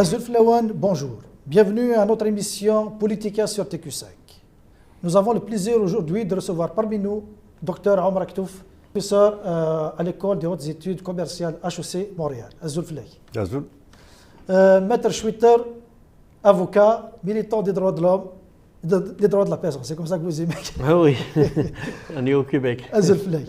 Azul Flawan, bonjour. Bienvenue à notre émission Politica sur TQ5. Nous avons le plaisir aujourd'hui de recevoir parmi nous Dr Omar Aktouf, professeur à l'école des hautes études commerciales HEC Montréal. Azul Flay. Azul. Maître Schwitter, avocat, militant des droits de l'homme, des droits de la personne. C'est comme ça que vous aimez. Ah oui, on est au Québec. Azul Flay.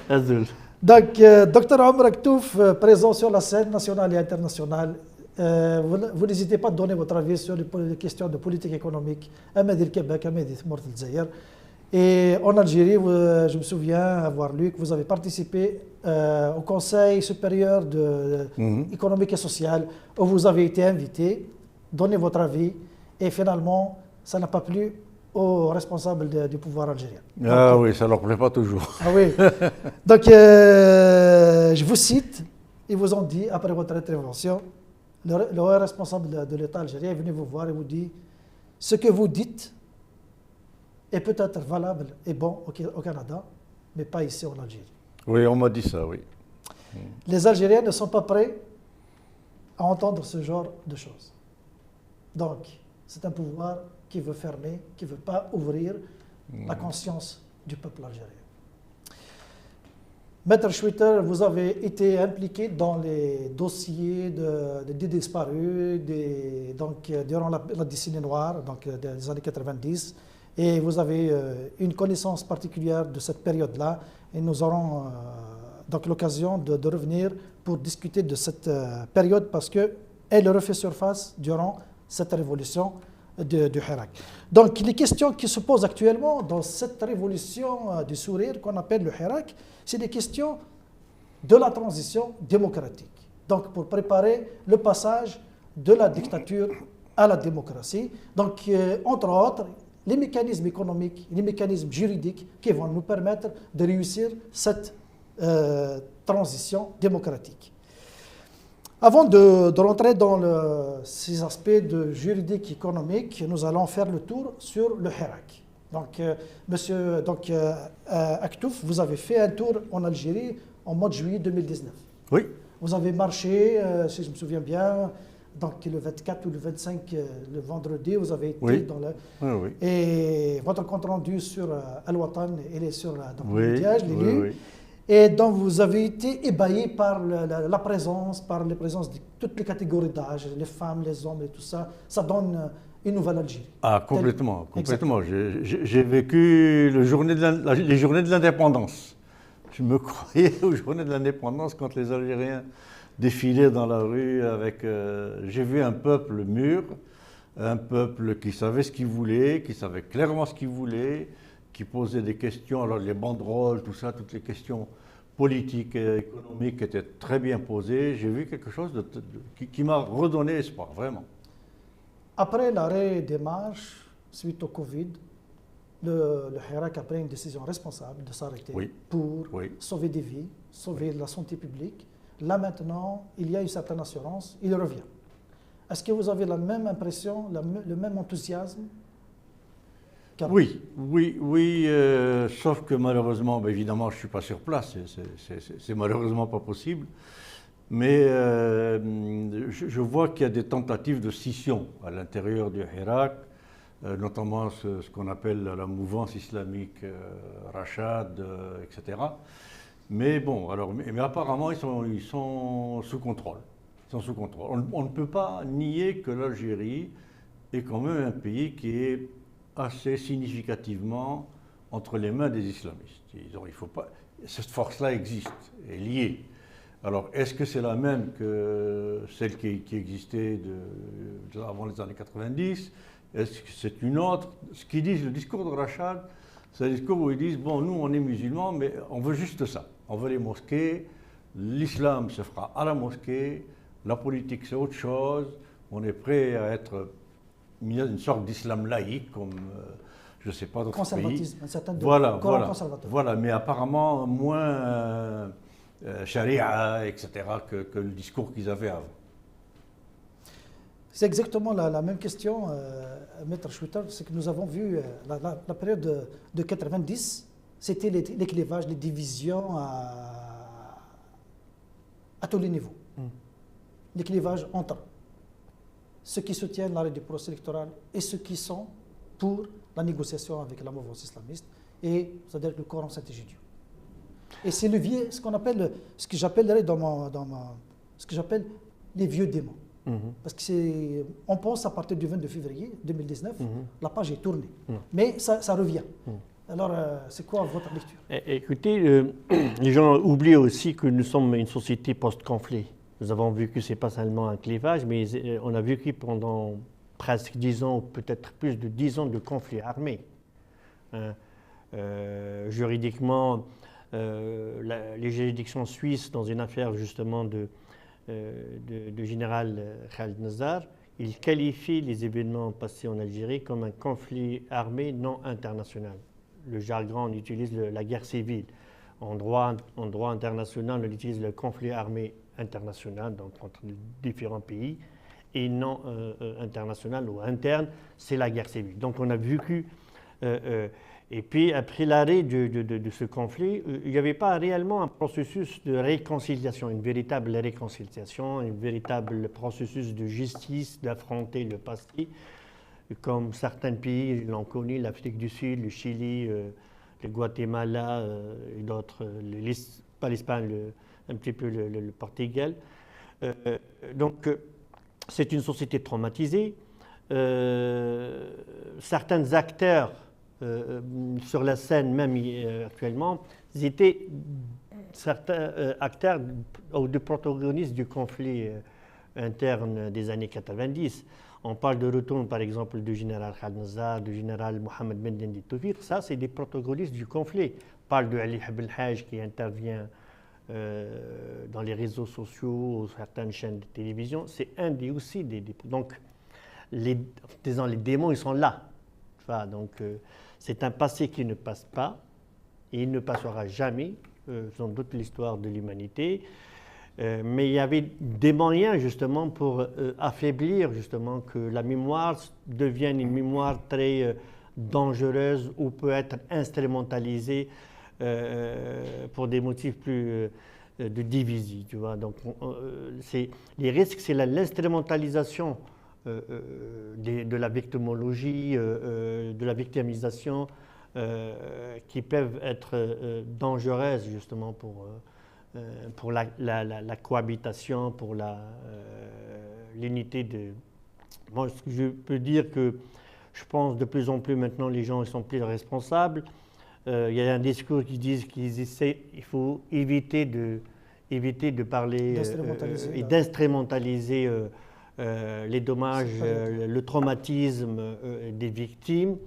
Azul. Donc, Dr Omar Aktouf, présent sur la scène nationale et internationale. Vous n'hésitez pas à donner votre avis sur les questions de politique économique à Madi Québec, à Madi Mort el-Zaïr. Et en Algérie, je me souviens avoir lu que vous avez participé au Conseil supérieur économique et social, où vous avez été invité, donné votre avis, et finalement, ça n'a pas plu aux responsables du pouvoir algérien. Ah oui, ça ne leur plaît pas toujours. Ah oui. Donc, je vous cite, ils vous ont dit, après votre intervention, le responsable de l'État algérien est venu vous voir et vous dit ce que vous dites est peut-être valable et bon au Canada, mais pas ici en Algérie. Oui, on m'a dit ça, oui. Les Algériens ne sont pas prêts à entendre ce genre de choses. Donc, c'est un pouvoir qui veut fermer, qui ne veut pas ouvrir la conscience du peuple algérien. Maître Schwitter, vous avez été impliqué dans les dossiers des disparus durant la décennie noire, donc des années 90, et vous avez une connaissance particulière de cette période-là, et nous aurons donc l'occasion de revenir pour discuter de cette période parce qu'elle refait surface durant cette révolution du Hirak. Donc les questions qui se posent actuellement dans cette révolution du sourire qu'on appelle le Hirak, c'est des questions de la transition démocratique. Donc pour préparer le passage de la dictature à la démocratie. Donc entre autres, les mécanismes économiques, les mécanismes juridiques qui vont nous permettre de réussir cette transition démocratique. Avant de rentrer dans ces aspects de juridique économique, nous allons faire le tour sur le Hirak. Donc, monsieur Aktouf, vous avez fait un tour en Algérie en mois de juillet 2019. Oui. Vous avez marché, si je me souviens bien, donc le 24 ou le 25, le vendredi, vous avez été dans le... Oui, oui. Et votre compte rendu sur Al-Watan, il est sur le média, je l'ai oui, lu. oui. Et donc vous avez été ébahi par la présence, de toutes les catégories d'âge, les femmes, les hommes et tout ça. Ça donne une nouvelle Algérie. Ah, complètement, complètement. J'ai vécu les journées de l'indépendance. Je me croyais aux journées de l'indépendance quand les Algériens défilaient dans la rue avec... j'ai vu un peuple mûr, un peuple qui savait ce qu'il voulait, qui savait clairement ce qu'il voulait, qui posait des questions, alors les banderoles, tout ça, toutes les questions politiques et économiques étaient très bien posées. J'ai vu quelque chose qui m'a redonné espoir, vraiment. Après l'arrêt des marches, suite au Covid, le Hirak a pris une décision responsable de s'arrêter pour sauver des vies, sauver la santé publique. Là maintenant, il y a une certaine assurance, il revient. Est-ce que vous avez la même impression, le même enthousiasme? Oui, sauf que malheureusement, évidemment, je ne suis pas sur place, c'est malheureusement pas possible, mais je vois qu'il y a des tentatives de scission à l'intérieur du Hirak, notamment ce qu'on appelle la mouvance islamique Rachad, etc. Mais bon, mais apparemment, ils sont sous contrôle. On ne peut pas nier que l'Algérie est quand même un pays qui est assez significativement entre les mains des islamistes. Il faut pas, cette force-là existe, est liée. Alors, est-ce que c'est la même que celle qui existait avant les années 90? Est-ce que c'est une autre? Ce qu'ils disent, le discours de Rachad, c'est un discours où ils disent, bon, nous, on est musulmans, mais on veut juste ça. On veut les mosquées, l'islam se fera à la mosquée, la politique, c'est autre chose. On est prêt à être une sorte d'islam laïque, comme, je ne sais pas, d'autres pays. Un certain conservateur. Voilà, mais apparemment moins charia, etc., que le discours qu'ils avaient avant. C'est exactement la même question, Maître Schwitter, c'est que nous avons vu la période de 90, c'était les clivages, les divisions à tous les niveaux. Les clivages entre ceux qui soutiennent l'arrêt du procès électoral et ceux qui sont pour la négociation avec la mouvance islamiste, et c'est-à-dire le Coran Saint-Égidieux. Et c'est le vieux, ce que j'appellerais ce que j'appelle les vieux démons. Parce que on pense à partir du 22 février 2019, la page est tournée. Mais ça revient. Alors, c'est quoi votre lecture? Écoutez, les gens oublient aussi que nous sommes une société post-conflit. Nous avons vécu, ce n'est pas seulement un clivage, mais on a vécu pendant presque 10 ans, ou peut-être plus de 10 ans de conflits armés. Juridiquement, les juridictions suisses, dans une affaire justement de général Khaled Nazar, il qualifie les événements passés en Algérie comme un conflit armé non international. Le jargon, on utilise la guerre civile. En droit international, on utilise le conflit armé international, donc entre différents pays, et non international ou interne, c'est la guerre civile. Donc on a vécu, et puis après l'arrêt de ce conflit, il n'y avait pas réellement un processus de réconciliation, une véritable réconciliation, un véritable processus de justice, d'affronter le passé, comme certains pays l'ont connu, l'Afrique du Sud, le Chili, le Guatemala et d'autres, pas l'Espagne, un petit peu le Portugal. Donc, c'est une société traumatisée. Certains acteurs sur la scène, même actuellement, ils étaient certains acteurs ou des protagonistes du conflit interne des années 90. On parle de retour, par exemple, du général Khaled Nazar, du général Mohamed Ben Dendi Toufir. Ça, c'est des protagonistes du conflit. On parle de Ali Habel Haj qui intervient dans les réseaux sociaux ou certaines chaînes de télévision. C'est un des aussi des donc, les démons, ils sont là. Enfin, donc, c'est un passé qui ne passe pas et il ne passera jamais, sans doute l'histoire de l'humanité. Mais il y avait des moyens justement pour affaiblir justement que la mémoire devienne une mémoire très dangereuse ou peut être instrumentalisée pour des motifs plus de division. Tu vois. Donc, les risques, c'est l'instrumentalisation de la victimologie, de la victimisation qui peuvent être dangereuses justement pour la cohabitation, pour l'unité de... Moi, je peux dire que je pense de plus en plus maintenant les gens ils sont plus responsables. Il y a un discours qui dit qu'il faut éviter de parler et d'instrumentaliser les dommages, le traumatisme des victimes.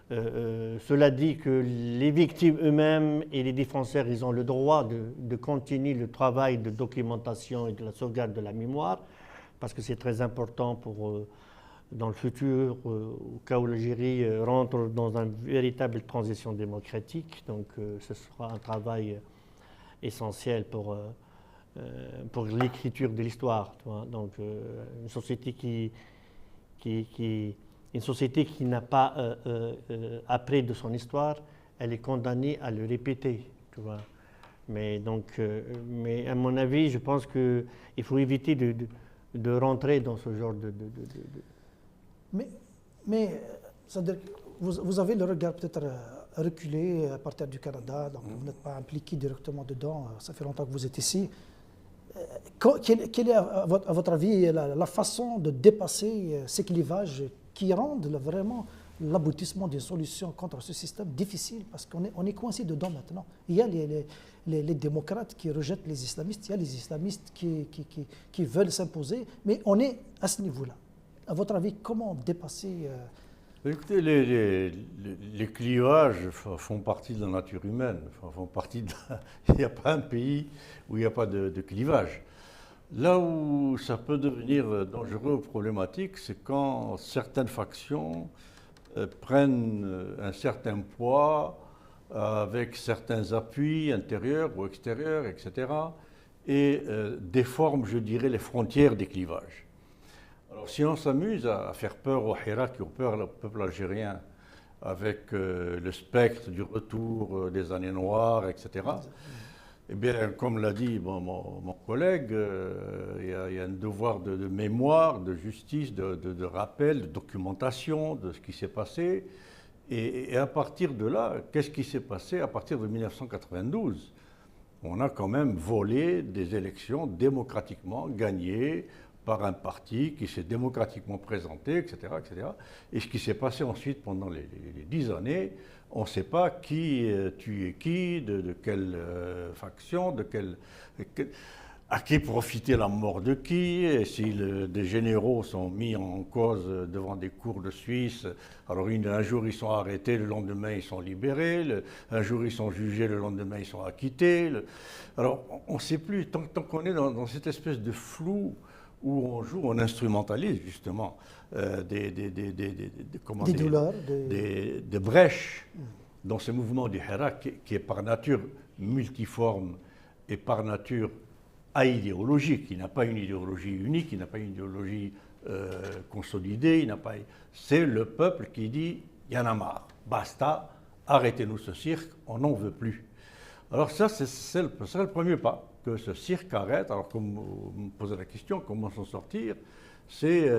Cela dit que les victimes eux-mêmes et les défenseurs, ils ont le droit de continuer le travail de documentation et de la sauvegarde de la mémoire, parce que c'est très important pour, dans le futur, au cas où l'Algérie rentre dans une véritable transition démocratique. Donc ce sera un travail essentiel pour l'écriture de l'histoire. Donc une société une société qui n'a pas appris de son histoire, elle est condamnée à le répéter. Tu vois. Mais à mon avis, je pense qu'il faut éviter de rentrer dans ce genre de... Mais c'est-à-dire que vous avez le regard peut-être reculé à partir du Canada, donc vous n'êtes pas impliqué directement dedans, ça fait longtemps que vous êtes ici. Quelle est, à votre avis, la façon de dépasser ces clivages qui rendent vraiment l'aboutissement des solutions contre ce système difficile, parce qu'on est coincé dedans maintenant. Il y a les démocrates qui rejettent les islamistes, il y a les islamistes qui veulent s'imposer, mais on est à ce niveau-là. À votre avis, comment dépasser Écoutez, les clivages font partie de la nature humaine. Il n'y a pas un pays où il n'y a pas de clivage. Là où ça peut devenir dangereux ou problématique, c'est quand certaines factions prennent un certain poids avec certains appuis intérieurs ou extérieurs, etc. et déforment, je dirais, les frontières des clivages. Alors si on s'amuse à faire peur aux Hirak qui ont peur au peuple algérien avec le spectre du retour des années noires, etc., Eh bien, comme l'a dit mon collègue, il y a un devoir de mémoire, de justice, de rappel, de documentation de ce qui s'est passé. Et à partir de là, qu'est-ce qui s'est passé à partir de 1992? On a quand même volé des élections démocratiquement gagnées par un parti qui s'est démocratiquement présenté, etc., etc. Et ce qui s'est passé ensuite pendant les 10 années, on ne sait pas qui tuait qui, de quelle faction, à qui profitait la mort de qui, et si des généraux sont mis en cause devant des cours de Suisse. Alors un jour ils sont arrêtés, le lendemain ils sont libérés, un jour ils sont jugés, le lendemain ils sont acquittés. Alors on ne sait plus, tant qu'on est dans cette espèce de flou où on joue, on instrumentalise justement des douleurs, des brèches dans ce mouvement du Hirak qui est par nature multiforme et par nature idéologique. Il n'a pas une idéologie unique, il n'a pas une idéologie consolidée, c'est le peuple qui dit « il y en a marre, basta, arrêtez-nous ce cirque, on n'en veut plus ». Alors ça, c'est le premier pas, que ce cirque arrête. Alors comme vous me posez la question, comment s'en sortir? C'est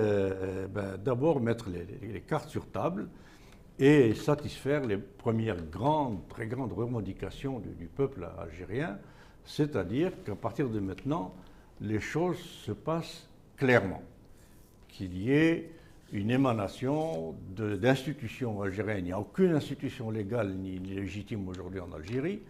d'abord mettre les cartes sur table et satisfaire les premières très grandes revendications du peuple algérien, c'est-à-dire qu'à partir de maintenant, les choses se passent clairement, qu'il y ait une émanation d'institutions algériennes. Il n'y a aucune institution légale ni légitime aujourd'hui en Algérie,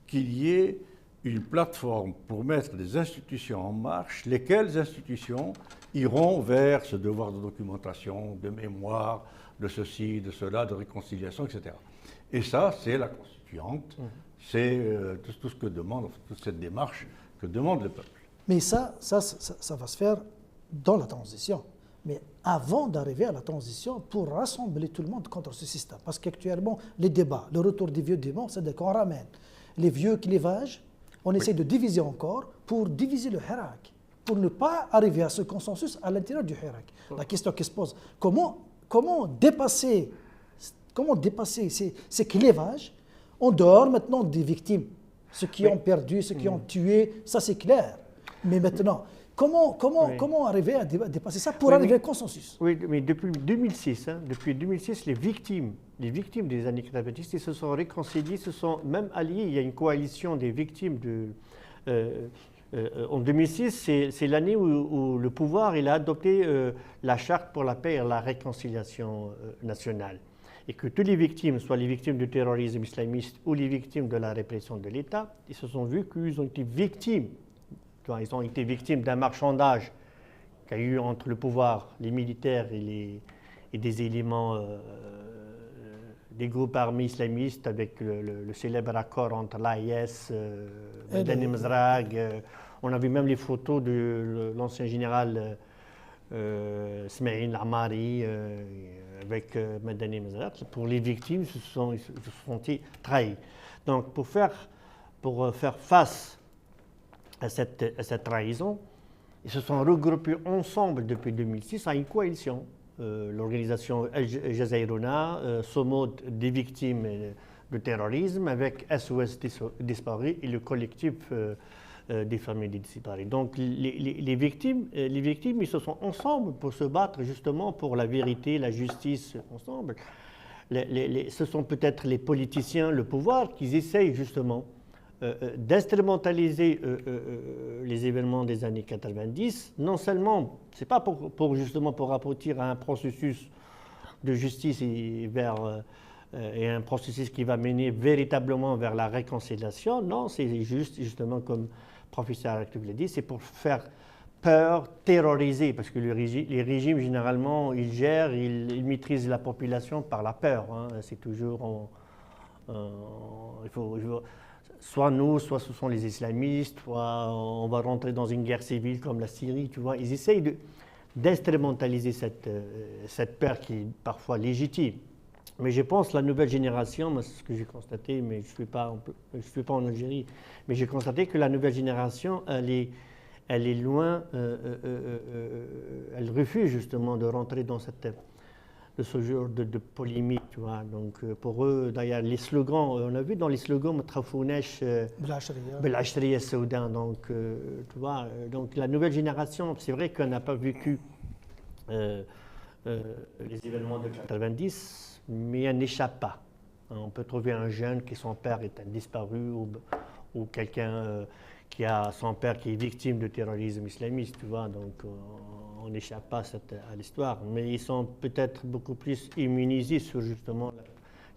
qu'il y ait une plateforme pour mettre des institutions en marche, lesquelles institutions iront vers ce devoir de documentation, de mémoire, de ceci, de cela, de réconciliation, etc. Et ça, c'est la constituante, c'est tout ce que demande, toute cette démarche que demande le peuple. Mais ça va se faire dans la transition. Mais avant d'arriver à la transition, pour rassembler tout le monde contre ce système. Parce qu'actuellement, les débats, le retour des vieux débats, c'est qu'on ramène les vieux clivages, on essaie de diviser encore pour diviser le Hirak, pour ne pas arriver à ce consensus à l'intérieur du Hirak. La question qui se pose, comment dépasser ces clivages en dehors maintenant des victimes, ceux qui ont perdu, ceux qui ont tué, ça c'est clair. Mais maintenant, comment arriver à dépasser ça pour arriver à un consensus? Oui, mais depuis 2006, les victimes des années 90, ils se sont réconciliés, se sont même alliés. Il y a une coalition des victimes en 2006, c'est l'année où le pouvoir il a adopté la charte pour la paix et la réconciliation nationale. Et que toutes les victimes, soit les victimes du terrorisme islamiste ou les victimes de la répression de l'État, ils se sont vus qu'ils ont été victimes. Ils ont été victimes d'un marchandage qu'il y a eu entre le pouvoir, les militaires et des éléments des groupes armés islamistes avec le célèbre accord entre l'AIS, Madani Mezrag. On a vu même les photos de l'ancien général Smaïl Amari avec Madani Mezrag. Pour les victimes, ils se sont sentis trahis. Donc pour faire face à cette trahison, ils se sont regroupés ensemble depuis 2006 à une coalition. L'organisation Jazairuna, Somod des victimes de terrorisme, avec SOS Disparus et le collectif des familles des disparus. Donc les victimes, ils se sont ensemble pour se battre justement pour la vérité, la justice ensemble. Ce sont peut-être les politiciens, le pouvoir, qui essayent justement d'instrumentaliser les événements des années 90, non seulement, c'est pas justement pour aboutir à un processus de justice et un processus qui va mener véritablement vers la réconciliation, non, c'est justement comme le professeur Aractub l'a dit, c'est pour faire peur, terroriser, parce que les régimes généralement, ils gèrent, ils maîtrisent la population par la peur, hein. C'est toujours, soit nous, soit ce sont les islamistes, soit on va rentrer dans une guerre civile comme la Syrie, tu vois. Ils essayent d'instrumentaliser cette peur qui est parfois légitime. Mais je pense que la nouvelle génération, c'est ce que j'ai constaté, mais je ne suis pas en Algérie, mais j'ai constaté que la nouvelle génération, elle est loin, elle refuse justement de rentrer dans de ce genre de polémique, tu vois. Donc pour eux, d'ailleurs, les slogans, on a vu dans les slogans Matrafounesh, Belachriya Soudan. Donc tu vois, donc la nouvelle génération, c'est vrai qu'on n'a pas vécu les événements de 90, mais elle n'échappe pas. On peut trouver un jeune qui son père est disparu ou quelqu'un qui a son père qui est victime de terrorisme islamiste, tu vois, donc on n'échappe pas à l'histoire. Mais ils sont peut-être beaucoup plus immunisés sur justement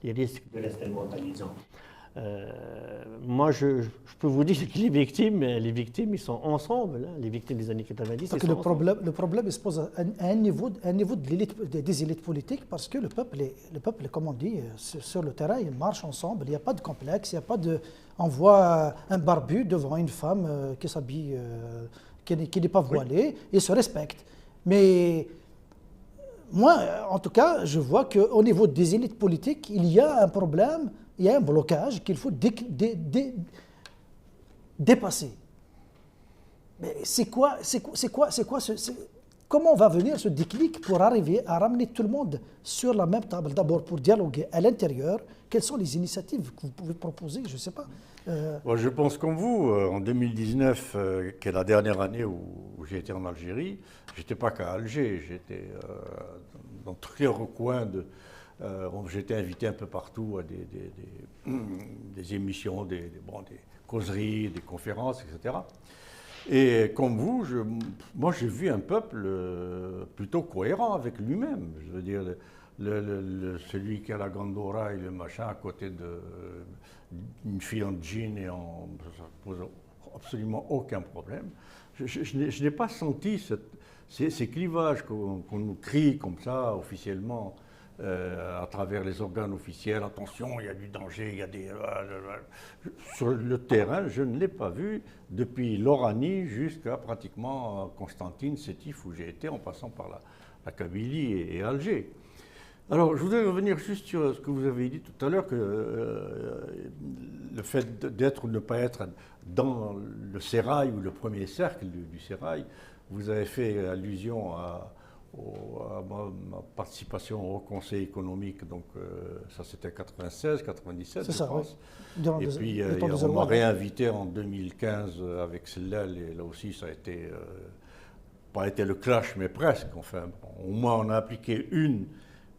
les risques de l'instrumentalisation. Moi, je peux vous dire que les victimes, ils sont ensemble, hein, les victimes des années 90. Donc le problème se pose à un niveau des élites politiques parce que le peuple, comme on dit, sur le terrain, il marche ensemble, il n'y a pas de complexe, il n'y a pas de... On voit un barbu devant une femme qui s'habille, qui n'est pas voilée, et se respecte. Mais moi, en tout cas, je vois qu'au niveau des élites politiques, il y a un problème, il y a un blocage qu'il faut dépasser. Mais comment va venir ce déclic pour arriver à ramener tout le monde sur la même table? D'abord pour dialoguer à l'intérieur. Quelles sont les initiatives que vous pouvez proposer? Je ne sais pas. Bon, je pense comme vous, en 2019, qui est la dernière année où j'ai été en Algérie, je n'étais pas qu'à Alger, j'étais dans tous les recoins de... j'étais invité un peu partout à des émissions, des causeries, des conférences, etc. Et comme vous, moi j'ai vu un peuple plutôt cohérent avec lui-même. Je veux dire, celui qui a la gandora et le machin à côté d'une fille en jean et ça ne pose absolument aucun problème. Je n'ai pas senti ces clivages qu'on nous crie comme ça officiellement. À travers les organes officiels, attention, il y a du danger, il y a des... Sur le terrain, je ne l'ai pas vu depuis l'Oranie jusqu'à pratiquement Constantine, Sétif, où j'ai été, en passant par la Kabylie et Alger. Alors, je voudrais revenir juste sur ce que vous avez dit tout à l'heure, que le fait d'être ou de ne pas être dans le sérail ou le premier cercle du sérail, vous avez fait allusion à ma participation au Conseil économique, donc ça c'était 96, 97, je pense. Oui. Et puis on m'a réinvité en 2015 avec Sellal, et là aussi ça a été, pas été le clash, mais presque. Enfin, au moins on a appliqué une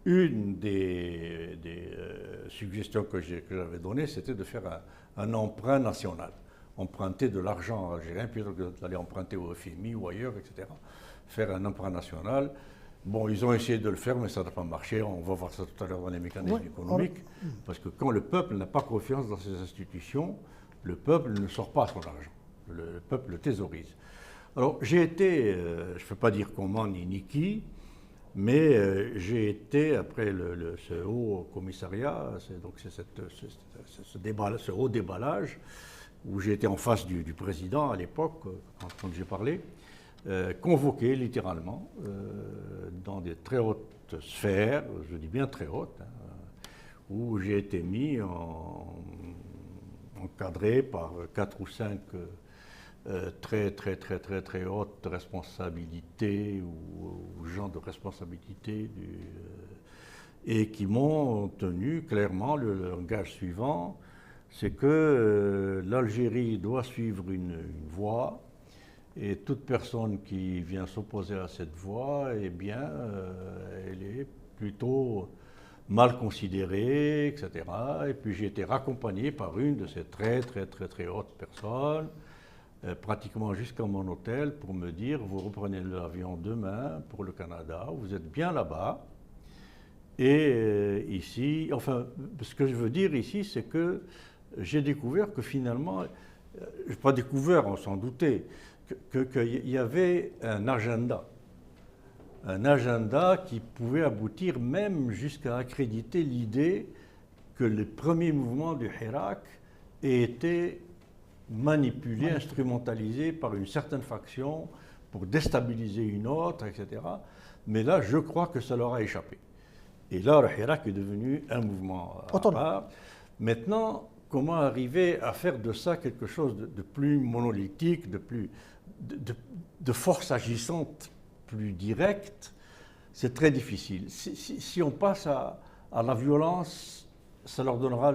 des suggestions que j'avais données, c'était de faire un emprunt national. Emprunter de l'argent algérien, plutôt que d'aller emprunter au FMI ou ailleurs, etc. Faire un emprunt national. Bon, ils ont essayé de le faire, mais ça n'a pas marché. On va voir ça tout à l'heure dans les mécanismes économiques. Parce que quand le peuple n'a pas confiance dans ses institutions, le peuple ne sort pas son argent. Le peuple le thésaurise. Alors, j'ai été, je ne peux pas dire comment ni qui, mais j'ai été, après ce haut commissariat, c'est ce haut déballage, où j'ai été en face du président à l'époque, quand j'ai parlé, convoqué littéralement dans des très hautes sphères, je dis bien très hautes, où j'ai été mis encadré par 4 ou 5 très hautes responsabilités ou gens de responsabilité et qui m'ont tenu clairement le langage suivant, c'est que l'Algérie doit suivre une voie. Et toute personne qui vient s'opposer à cette voie, eh bien, elle est plutôt mal considérée, etc. Et puis j'ai été raccompagné par une de ces très hautes personnes, pratiquement jusqu'à mon hôtel, pour me dire, vous reprenez l'avion demain pour le Canada, vous êtes bien là-bas. Et ici, enfin, ce que je veux dire ici, c'est que j'ai découvert que finalement, je n'ai pas découvert, on s'en doutait, qu'il y avait un agenda qui pouvait aboutir même jusqu'à accréditer l'idée que le premier mouvement du Hirak ait été manipulé, instrumentalisé par une certaine faction pour déstabiliser une autre, etc. Mais là, je crois que ça leur a échappé. Et là, le Hirak est devenu un mouvement à part. Maintenant, comment arriver à faire de ça quelque chose de plus monolithique, de force agissante plus directe, C'est très difficile. Si on passe à la violence, ça leur donnera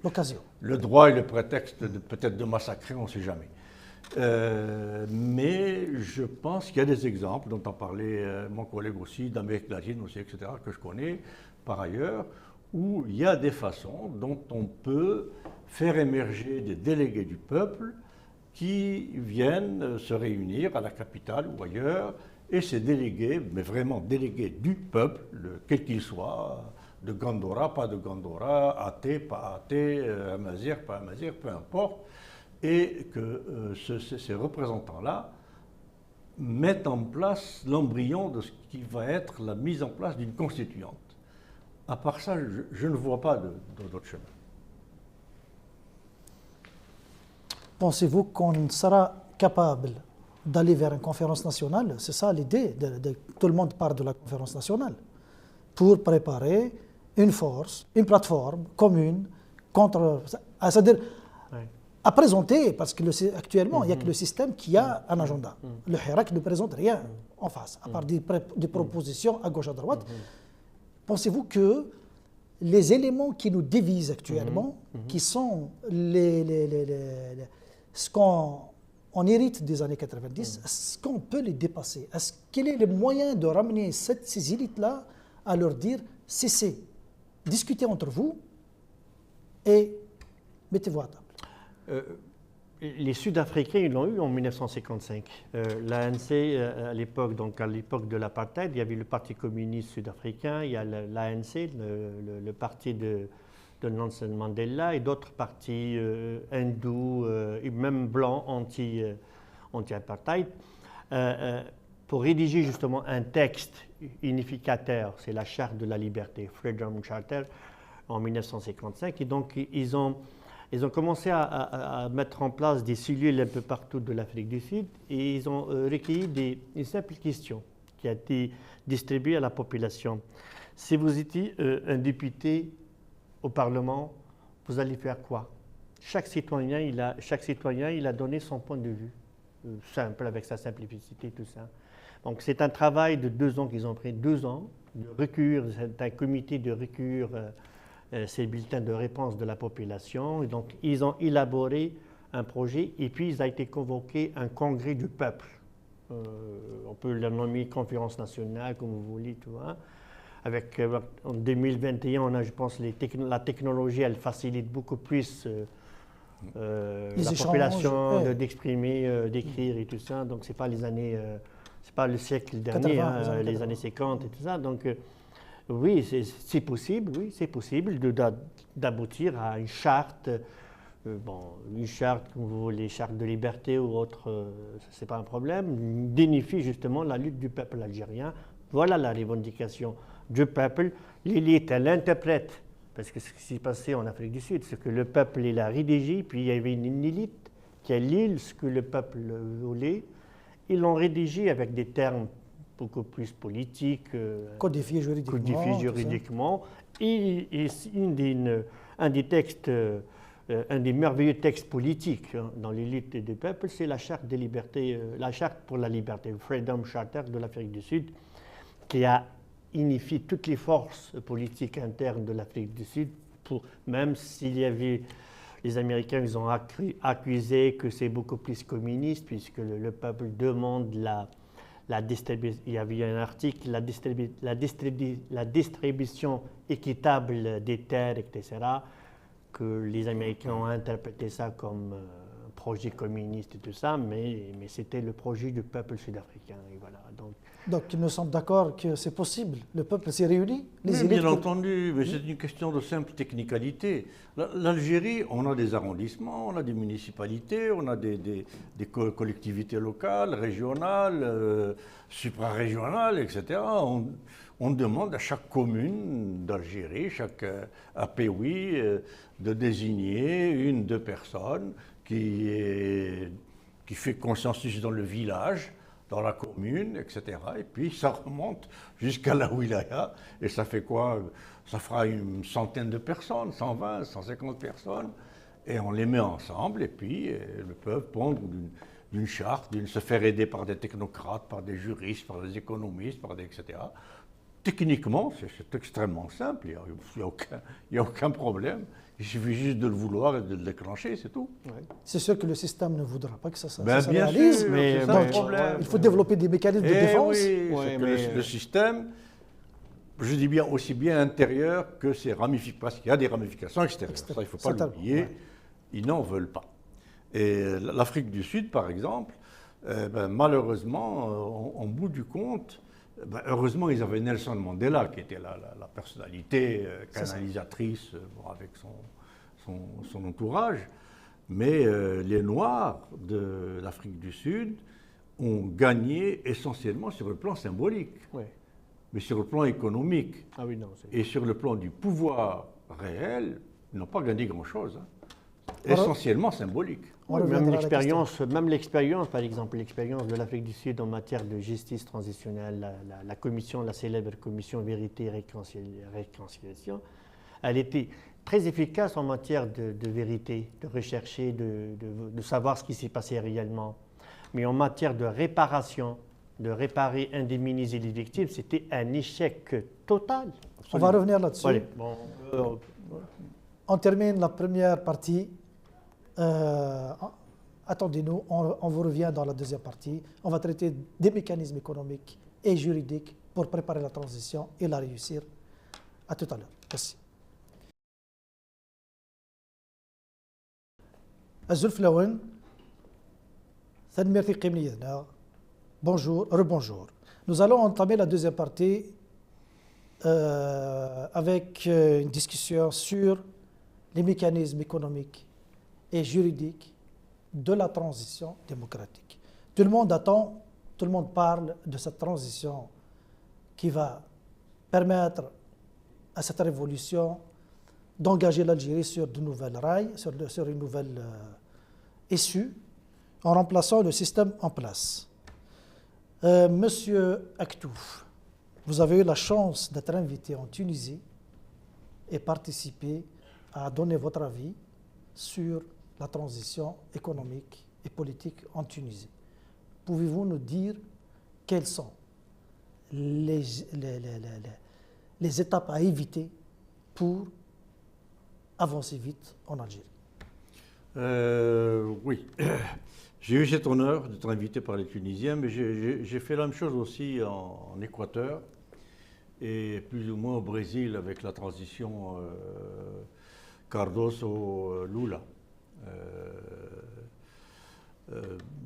l'occasion. Le droit et le prétexte peut-être de massacrer, on ne sait jamais. Mais je pense qu'il y a des exemples dont a parlé mon collègue aussi, d'Amérique latine aussi, etc., que je connais par ailleurs, où il y a des façons dont on peut faire émerger des délégués du peuple qui viennent se réunir à la capitale ou ailleurs, et ces délégués, mais vraiment délégués du peuple, quel qu'il soit, de Gandora, pas de Gandora, athée, pas athée, amazir, pas amazir, peu importe, et que ces représentants-là mettent en place l'embryon de ce qui va être la mise en place d'une constituante. À part ça, je ne vois pas d'autre chemin. Pensez-vous qu'on sera capable d'aller vers une conférence nationale? C'est ça l'idée, tout le monde parle de la conférence nationale, pour préparer une force, une plateforme commune contre... C'est-à-dire à présenter, parce que actuellement, il n'y a que le système qui a un agenda. Le Hirak ne présente rien en face, à part des propositions à gauche, à droite. Pensez-vous que les éléments qui nous divisent actuellement, qui sont ce qu'on hérite des années 90, est-ce qu'on peut les dépasser? Quel est le moyen de ramener ces élites-là à leur dire cessez, discutez entre vous et mettez-vous à table? Les Sud-Africains, ils l'ont eu en 1955. L'ANC, à l'époque de l'apartheid, il y avait le Parti communiste sud-africain, il y a l'ANC, le parti de Nelson Mandela, et d'autres partis hindous, et même blancs anti-apartheid, pour rédiger justement un texte unificateur, c'est la Charte de la liberté, Freedom Charter, en 1955. Et donc, ils ont commencé à mettre en place des cellules un peu partout de l'Afrique du Sud, et ils ont recueilli une simple question qui a été distribuée à la population. Si vous étiez un député au Parlement, vous allez faire quoi? Chaque citoyen, il a donné son point de vue, simple, avec sa simplicité, tout ça. Donc c'est un travail de 2 ans qu'ils ont pris, 2 ans, de recueillir, c'est un comité de recueillir ces bulletins de réponse de la population. Et donc ils ont élaboré un projet, et puis il a été convoqué un congrès du peuple. On peut le nommer conférence nationale, comme vous voulez, tu vois. En 2021, on a, je pense, la technologie, elle facilite beaucoup plus la population d'exprimer, d'écrire et tout ça. Donc, c'est pas c'est pas le siècle dernier, 80, les années 50 et tout ça. Donc, oui, c'est possible, d'aboutir à une charte. Une charte, comme vous voulez, charte de liberté ou autre, c'est pas un problème. D'unifier justement la lutte du peuple algérien. Voilà la revendication du peuple. L'élite, elle interprète, parce que ce qui s'est passé en Afrique du Sud, c'est que le peuple, il a rédigé, puis il y avait une élite qui a lu ce que le peuple voulait. Ils l'ont rédigé avec des termes beaucoup plus politiques, codifiés juridiquement. Et un des textes, un des merveilleux textes politiques dans l'élite du peuple, c'est la charte des libertés, la charte pour la liberté, Freedom Charter de l'Afrique du Sud, qui a unifié toutes les forces politiques internes de l'Afrique du Sud, même s'il y avait, les Américains, ils ont accusé que c'est beaucoup plus communiste, puisque le peuple demande la distribution, il y avait un article, la distribution équitable des terres, etc., que les Américains ont interprété ça comme projet communiste et tout ça, mais c'était le projet du peuple sud-africain. Et voilà, donc nous sommes d'accord que c'est possible. Le peuple s'est réuni. Bien entendu, mais c'est une question de simple technicalité. L'Algérie, on a des arrondissements, on a des municipalités, on a des collectivités locales, régionales, suprarégionales, etc. On demande à chaque commune d'Algérie, chaque APOI, de désigner 1-2 personnes qui fait consensus dans le village, dans la commune, etc. Et puis ça remonte jusqu'à la wilaya. Et ça fait quoi? Ça fera une centaine de personnes, 120, 150 personnes. Et on les met ensemble et puis le peuple prend d'une charte, se faire aider par des technocrates, par des juristes, par des économistes, etc. Techniquement, c'est extrêmement simple, il n'y a aucun problème. Il suffit juste de le vouloir et de le déclencher, c'est tout. Ouais. C'est sûr que le système ne voudra pas que ça se bien réalise, sûr, mais il faut développer des mécanismes de défense. Oui, le système, je dis bien aussi bien intérieur que ses ramifications, parce qu'il y a des ramifications extérieures. Ça, il ne faut pas l'oublier. Ouais. Ils n'en veulent pas. Et l'Afrique du Sud, par exemple, malheureusement, en bout du compte, heureusement, ils avaient Nelson Mandela, qui était la personnalité canalisatrice avec son entourage. Mais les Noirs de l'Afrique du Sud ont gagné essentiellement sur le plan symbolique, mais sur le plan économique et sur le plan du pouvoir réel, ils n'ont pas gagné grand-chose. Essentiellement symbolique. Même l'expérience, par exemple, l'expérience de l'Afrique du Sud en matière de justice transitionnelle, la célèbre commission Vérité et Réconciliation, elle était très efficace en matière de vérité, de rechercher, de savoir ce qui s'est passé réellement. Mais en matière de réparation, de réparer, indemniser les victimes, c'était un échec total. Absolument. On va revenir là-dessus. Allez, on termine la première partie. Attendez-nous, on vous revient dans la deuxième partie. On va traiter des mécanismes économiques et juridiques pour préparer la transition et la réussir. À tout à l'heure. Merci. Azulflaouen, bonjour, rebonjour. Nous allons entamer la deuxième partie avec une discussion sur les mécanismes économiques et juridiques de la transition démocratique. Tout le monde attend, tout le monde parle de cette transition qui va permettre à cette révolution d'engager l'Algérie sur de nouvelles rails, sur une nouvelle issue, en remplaçant le système en place. Monsieur Aktouf, vous avez eu la chance d'être invité en Tunisie et participer à donner votre avis sur la transition économique et politique en Tunisie. Pouvez-vous nous dire quelles sont les étapes à éviter pour avancer vite en Algérie? Oui, j'ai eu cet honneur d'être invité par les Tunisiens, mais j'ai fait la même chose aussi en Équateur et plus ou moins au Brésil avec la transition Cardoso-Lula.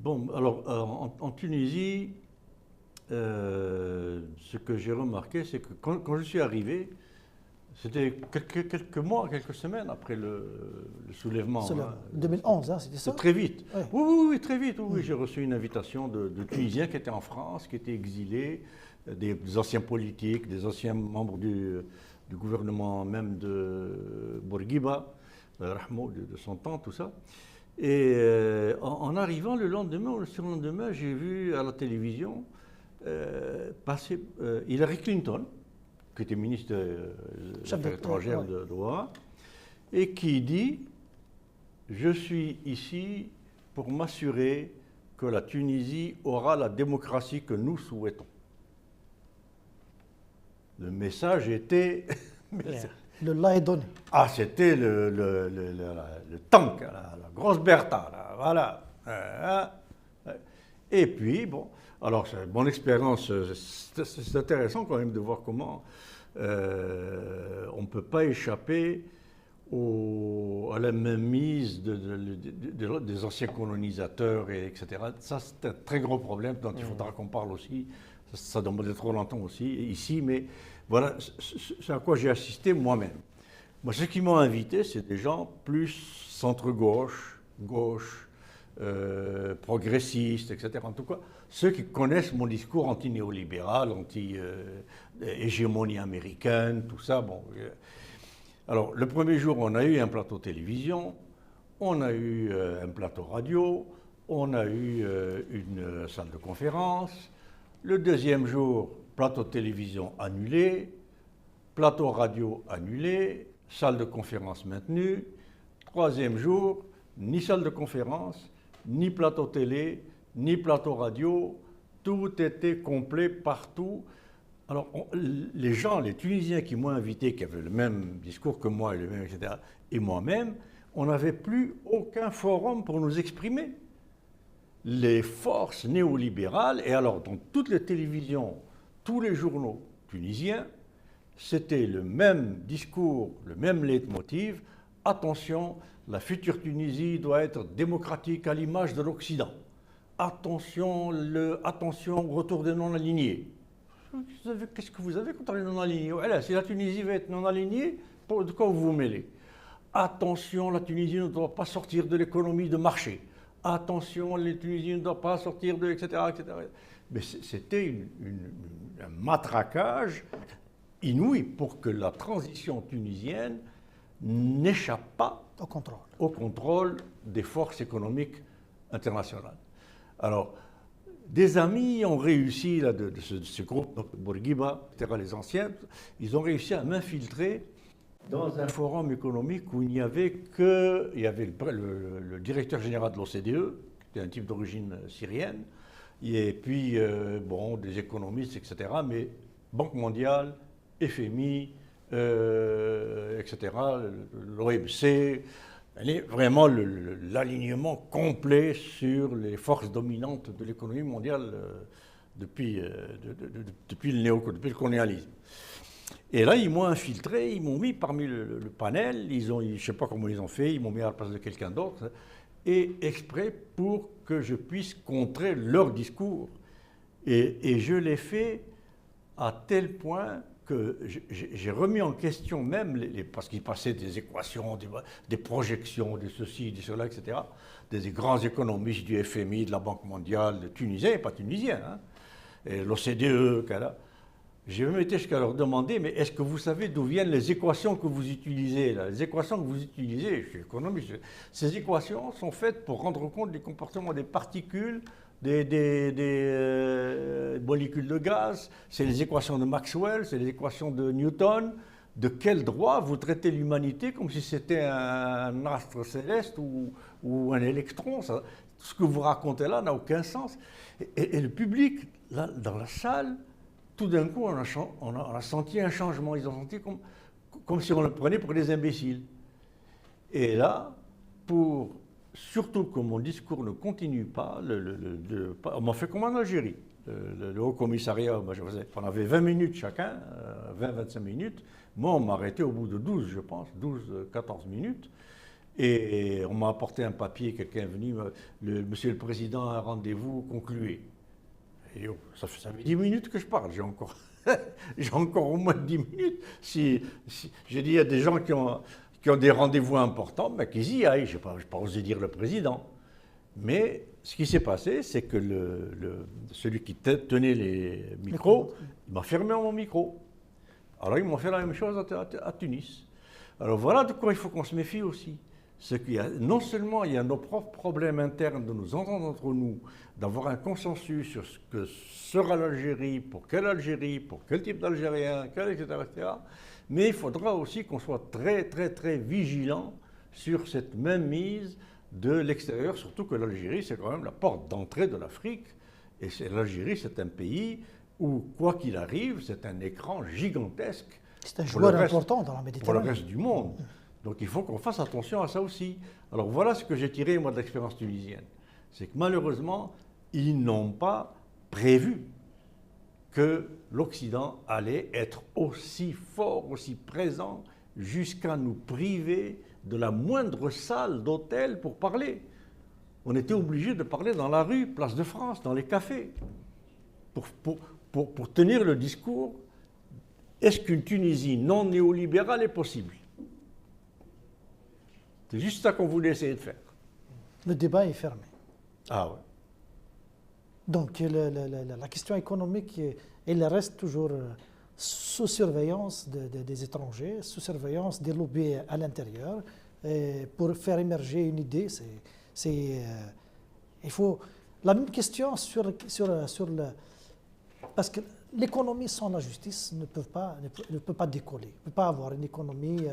Bon, alors en Tunisie, ce que j'ai remarqué, c'est que quand je suis arrivé, c'était quelques mois, quelques semaines après le soulèvement. 2011, c'était ça? Très vite. Ouais. Oui, très vite. Oui. J'ai reçu une invitation de Tunisiens qui étaient en France, qui étaient exilés, des anciens politiques, des anciens membres du gouvernement même de Bourguiba, Rahmo, de son temps, tout ça. Et en arrivant le lendemain ou le surlendemain, j'ai vu à la télévision passer Hillary Clinton, qui était ministre des Affaires étrangères de Doha, et qui dit « Je suis ici pour m'assurer que la Tunisie aura la démocratie que nous souhaitons. » Le message était... Le là est donné. Ah, c'était le tank, la grosse Bertha, là, voilà. Et puis, bon, alors, mon expérience, c'est intéressant quand même de voir comment on ne peut pas échapper à la mainmise des anciens colonisateurs, etc. Ça, c'est un très gros problème dont il faudra qu'on parle aussi. Ça demanderait trop longtemps aussi ici, mais voilà, c'est à quoi j'ai assisté moi-même. Moi, ceux qui m'ont invité, c'est des gens plus centre-gauche, gauche, progressistes, etc. En tout cas, ceux qui connaissent mon discours anti-néolibéral, anti-hégémonie américaine, tout ça. Bon, alors, le premier jour, on a eu un plateau télévision, on a eu un plateau radio, on a eu une salle de conférence. Le deuxième jour, plateau télévision annulé, plateau radio annulé, salle de conférence maintenue. Troisième jour, ni salle de conférence, ni plateau télé, ni plateau radio, tout était complet partout. Alors, les gens, les Tunisiens qui m'ont invité, qui avaient le même discours que moi, etc., et moi-même, on n'avait plus aucun forum pour nous exprimer. Les forces néolibérales, et alors dans toutes les télévisions, tous les journaux tunisiens, c'était le même discours, le même leitmotiv. Attention, la future Tunisie doit être démocratique à l'image de l'Occident. Attention, attention au retour des non-alignés. Qu'est-ce que vous avez contre les non-alignés? Voilà, si la Tunisie va être non-alignée, de quoi vous vous mêlez? Attention, la Tunisie ne doit pas sortir de l'économie de marché. Attention, les Tunisiens ne doivent pas sortir de... etc. etc. Mais c'était un matraquage inouï pour que la transition tunisienne n'échappe pas au contrôle des forces économiques internationales. Alors, des amis ont réussi, là, de ce groupe, donc Bourguiba, etc., les anciens, ils ont réussi à m'infiltrer dans un forum économique où il y avait le directeur général de l'OCDE, qui était un type d'origine syrienne, et puis, des économistes, etc., mais Banque mondiale, FMI, etc., l'OMC, vraiment l'alignement complet sur les forces dominantes de l'économie mondiale depuis le colonialisme. Et là, ils m'ont infiltré, ils m'ont mis parmi le panel, je ne sais pas comment ils ont fait, ils m'ont mis à la place de quelqu'un d'autre, et exprès pour que je puisse contrer leur discours. Et je l'ai fait à tel point que j'ai remis en question même, parce qu'il passait des équations, des projections, de ceci, de cela, etc., des grands économistes du FMI, de la Banque mondiale, de Tunisiens et pas Tunisiens, hein, et l'OCDE, j'ai même été jusqu'à leur demander, mais est-ce que vous savez d'où viennent les équations que vous utilisez là? Les équations que vous utilisez, je suis économiste, ces équations sont faites pour rendre compte du comportement des particules, des molécules de gaz, c'est les équations de Maxwell, c'est les équations de Newton. De quel droit vous traitez l'humanité comme si c'était un astre céleste ou un électron? Ça, ce que vous racontez là n'a aucun sens. Et le public, là, dans la salle, tout d'un coup, on a senti un changement. Ils ont senti comme si on le prenait pour des imbéciles. Et là, surtout que mon discours ne continue pas, on m'a fait comme en Algérie. Le Haut Commissariat, on avait 20 minutes chacun, 20-25 minutes. Moi, on m'a arrêté au bout de 12, je pense, 12-14 minutes. Et on m'a apporté un papier, quelqu'un est venu, Monsieur le Président a un rendez-vous, concluez. Et ça fait 10 minutes que je parle, j'ai encore au moins 10 minutes. J'ai dit, il y a des gens qui ont des rendez-vous importants, mais qu'ils y aillent. Je n'ai pas osé dire le président. Mais ce qui s'est passé, c'est que celui qui tenait les micros, il m'a fermé mon micro. Alors ils m'ont fait la même chose à Tunis. Alors voilà de quoi il faut qu'on se méfie aussi. C'est qu'il y a, non seulement il y a nos propres problèmes internes de nous entendre entre nous, d'avoir un consensus sur ce que sera l'Algérie, pour quel type d'Algérien, etc., etc., mais il faudra aussi qu'on soit très, très, très vigilant sur cette même mise de l'extérieur, surtout que l'Algérie, c'est quand même la porte d'entrée de l'Afrique. Et l'Algérie, c'est un pays où, quoi qu'il arrive, c'est un écran gigantesque. C'est un joueur important dans la Méditerranée. Pour le reste du monde. Donc il faut qu'on fasse attention à ça aussi. Alors voilà ce que j'ai tiré, moi, de l'expérience tunisienne. C'est que malheureusement, ils n'ont pas prévu que l'Occident allait être aussi fort, aussi présent, jusqu'à nous priver de la moindre salle d'hôtel pour parler. On était obligé de parler dans la rue, place de France, dans les cafés, pour tenir le discours. Est-ce qu'une Tunisie non néolibérale est possible? C'est juste ça qu'on voulait essayer de faire. Le débat est fermé. Ah ouais. Donc la question économique, elle reste toujours sous surveillance des étrangers, sous surveillance des lobbies à l'intérieur. Pour faire émerger une idée, il faut la même question sur le... Parce que l'économie sans la justice ne peut pas décoller. On ne peut pas avoir une économie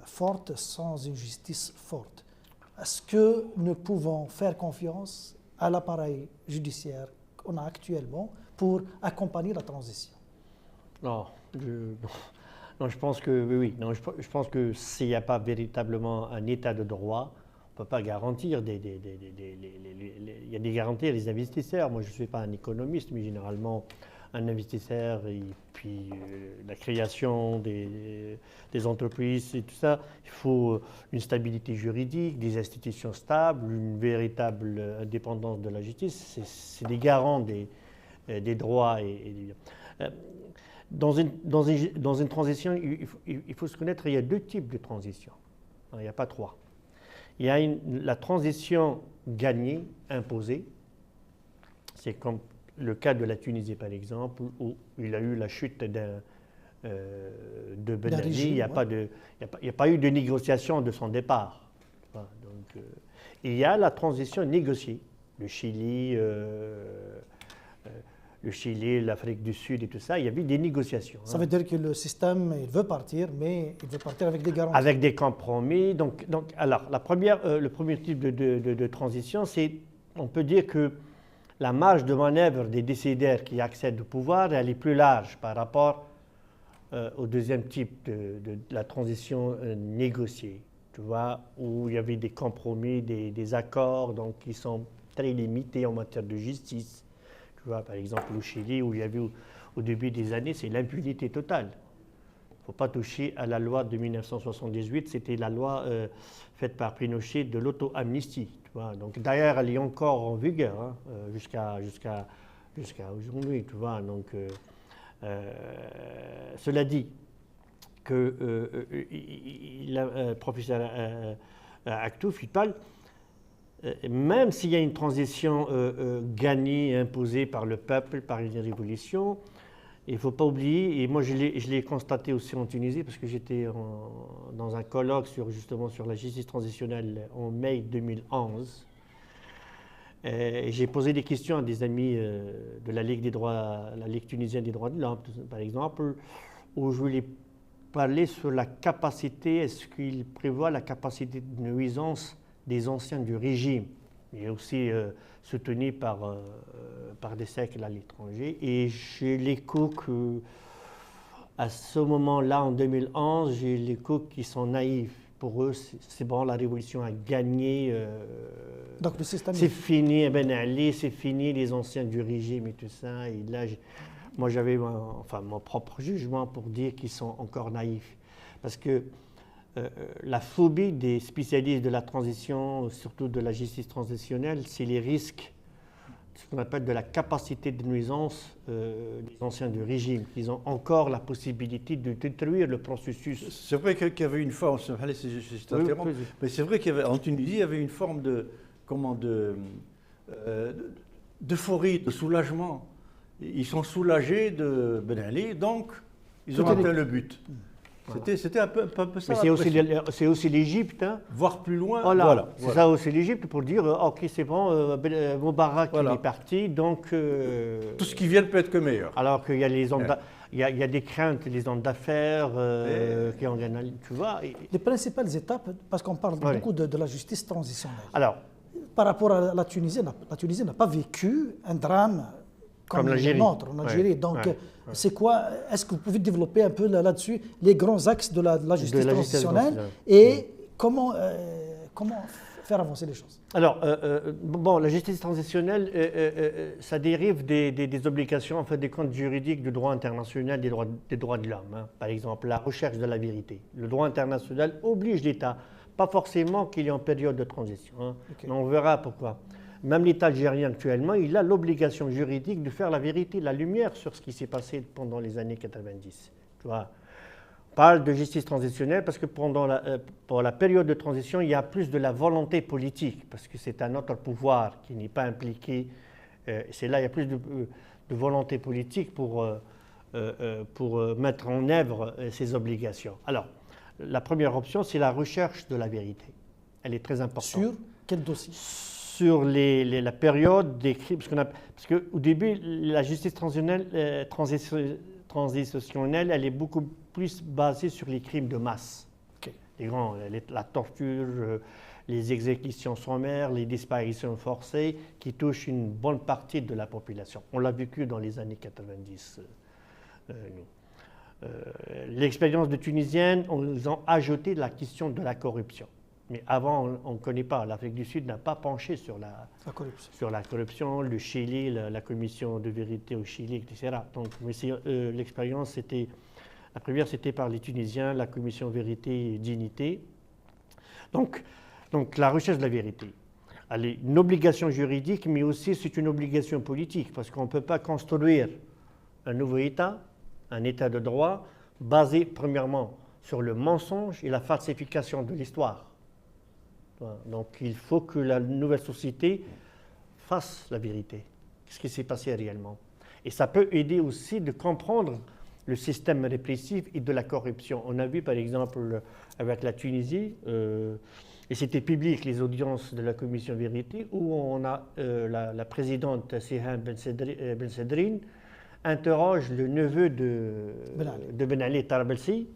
forte sans une justice forte. Est-ce que nous pouvons faire confiance à l'appareil judiciaire qu'on a actuellement pour accompagner la transition? Non, je pense que oui. Non, je pense que s'il n'y a pas véritablement un état de droit, on ne peut pas garantir il y a des garanties à les investisseurs. Moi, je ne suis pas un économiste, mais généralement, un investisseur et puis la création des entreprises et tout ça, il faut une stabilité juridique, des institutions stables, une véritable indépendance de la justice. C'est des garants des droits. Dans une transition, il faut se connaître, il y a 2 types de transition. Il n'y a pas 3. Il y a la transition gagnée, imposée. C'est comme le cas de la Tunisie, par exemple, où il a eu la chute de Ben Ali. Il n'y a pas eu de négociation de son départ. Donc, il y a la transition négociée. Le Chili, l'Afrique du Sud et tout ça, il y avait des négociations. Ça veut dire que le système, il veut partir, mais il veut partir avec des garanties. Avec des compromis. Alors, le premier type de transition, c'est, on peut dire que la marge de manœuvre des décideurs qui accèdent au pouvoir, elle est plus large par rapport au deuxième type de la transition négociée, tu vois, où il y avait des compromis, des accords, donc qui sont très limités en matière de justice. Tu vois, par exemple, au Chili, où il y avait au début des années, c'est l'impunité totale. Il ne faut pas toucher à la loi de 1978, c'était la loi faite par Pinochet de l'auto-amnistie. Donc, d'ailleurs, elle est encore en vigueur jusqu'à aujourd'hui. Tu vois. Donc, cela dit, que le professeur Aktouf, il parle, même s'il y a une transition gagnée, imposée par le peuple, par une révolution, il ne faut pas oublier, et moi je l'ai constaté aussi en Tunisie, parce que j'étais dans un colloque justement sur la justice transitionnelle en mai 2011. J'ai posé des questions à des amis de la Ligue tunisienne des droits de l'homme, par exemple, où je voulais parler sur la capacité, est-ce qu'il prévoit la capacité de nuisance des anciens du régime, et aussi soutenu par des cercles à l'étranger. Et j'ai l'écho qu'à ce moment-là, en 2011, j'ai l'écho qui sont naïfs. Pour eux, c'est bon, la révolution a gagné. Donc le système... C'est fini, Ben Ali, c'est fini, les anciens du régime et tout ça. Et là, moi, j'avais mon propre jugement pour dire qu'ils sont encore naïfs. Parce que la phobie des spécialistes de la transition, surtout de la justice transitionnelle, c'est les risques, ce qu'on appelle de la capacité de nuisance des anciens du régime. Ils ont encore la possibilité de détruire le processus. C'est vrai qu'il y avait une forme, mais c'est vrai qu'en Tunisie, il y avait une forme d'euphorie, de soulagement. Ils sont soulagés de Ben Ali, donc ils ont atteint le but. C'était un peu ça. Mais c'est aussi l'Égypte. Hein. Voir plus loin. Voilà. C'est ça aussi l'Égypte pour dire ok, c'est bon, Moubarak est parti, donc. Tout ce qui vient peut être que meilleur. Alors qu'il y a il y a des craintes, les hommes d'affaires qui ont gagné, tu vois. Les principales étapes, parce qu'on parle beaucoup de la justice transitionnelle. Alors, par rapport à la Tunisie n'a pas vécu un drame comme le nôtre en Algérie. Donc, c'est quoi? Est-ce que vous pouvez développer un peu là-dessus les grands axes de la justice transitionnelle et comment faire avancer les choses? Alors, la justice transitionnelle, ça dérive des obligations, en fait, des comptes juridiques du droit international des droits de l'homme. Hein. Par exemple, la recherche de la vérité. Le droit international oblige l'État, pas forcément qu'il y ait une période de transition. Hein. Okay. On verra pourquoi. Même l'État algérien actuellement, il a l'obligation juridique de faire la vérité, la lumière sur ce qui s'est passé pendant les années 90. Tu vois, on parle de justice transitionnelle parce que pour la période de transition, il y a plus de la volonté politique, parce que c'est un autre pouvoir qui n'est pas impliqué. C'est là, il y a plus de volonté politique pour mettre en œuvre ces obligations. Alors, la première option, c'est la recherche de la vérité. Elle est très importante. Sur quel dossier? Sur la période des crimes, parce qu'au début, la justice transitionnelle, elle est beaucoup plus basée sur les crimes de masse. Okay. La torture, les exécutions sommaires, les disparitions forcées qui touchent une bonne partie de la population. On l'a vécu dans les années 90, nous. L'expérience de Tunisienne, ils ont ajouté la question de la corruption. Mais avant, on ne connaît pas. L'Afrique du Sud n'a pas penché sur la corruption. Le Chili, la commission de vérité au Chili, etc. Donc, l'expérience, la première, c'était par les Tunisiens, la commission vérité et dignité. Donc la recherche de la vérité. Elle est une obligation juridique, mais aussi c'est une obligation politique, parce qu'on ne peut pas construire un nouveau État, un État de droit, basé premièrement sur le mensonge et la falsification de l'histoire. Donc il faut que la nouvelle société fasse la vérité. Qu'est-ce qui s'est passé réellement? Et ça peut aider aussi de comprendre le système répressif et de la corruption. On a vu par exemple avec la Tunisie, et c'était public, les audiences de la commission vérité, où on a la présidente Siham Ben Sedrine interroge le neveu de Ben Ali Tarabelsi.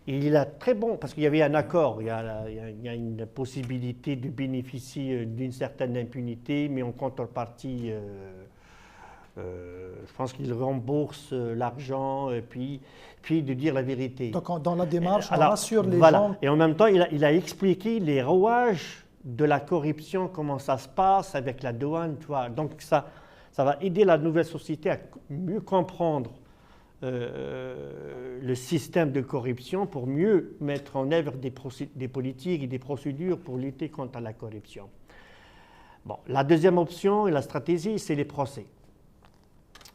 Il a très bon, parce qu'il y avait un accord, il y a une possibilité de bénéficier d'une certaine impunité, mais en contrepartie, je pense qu'il rembourse l'argent, puis de dire la vérité. Donc dans la démarche, on rassure les gens. Et en même temps, il a expliqué les rouages de la corruption, comment ça se passe avec la douane. Tu vois. Donc ça va aider la nouvelle société à mieux comprendre le système de corruption pour mieux mettre en œuvre des politiques et des procédures pour lutter contre la corruption. Bon, la deuxième option et la stratégie, c'est les procès.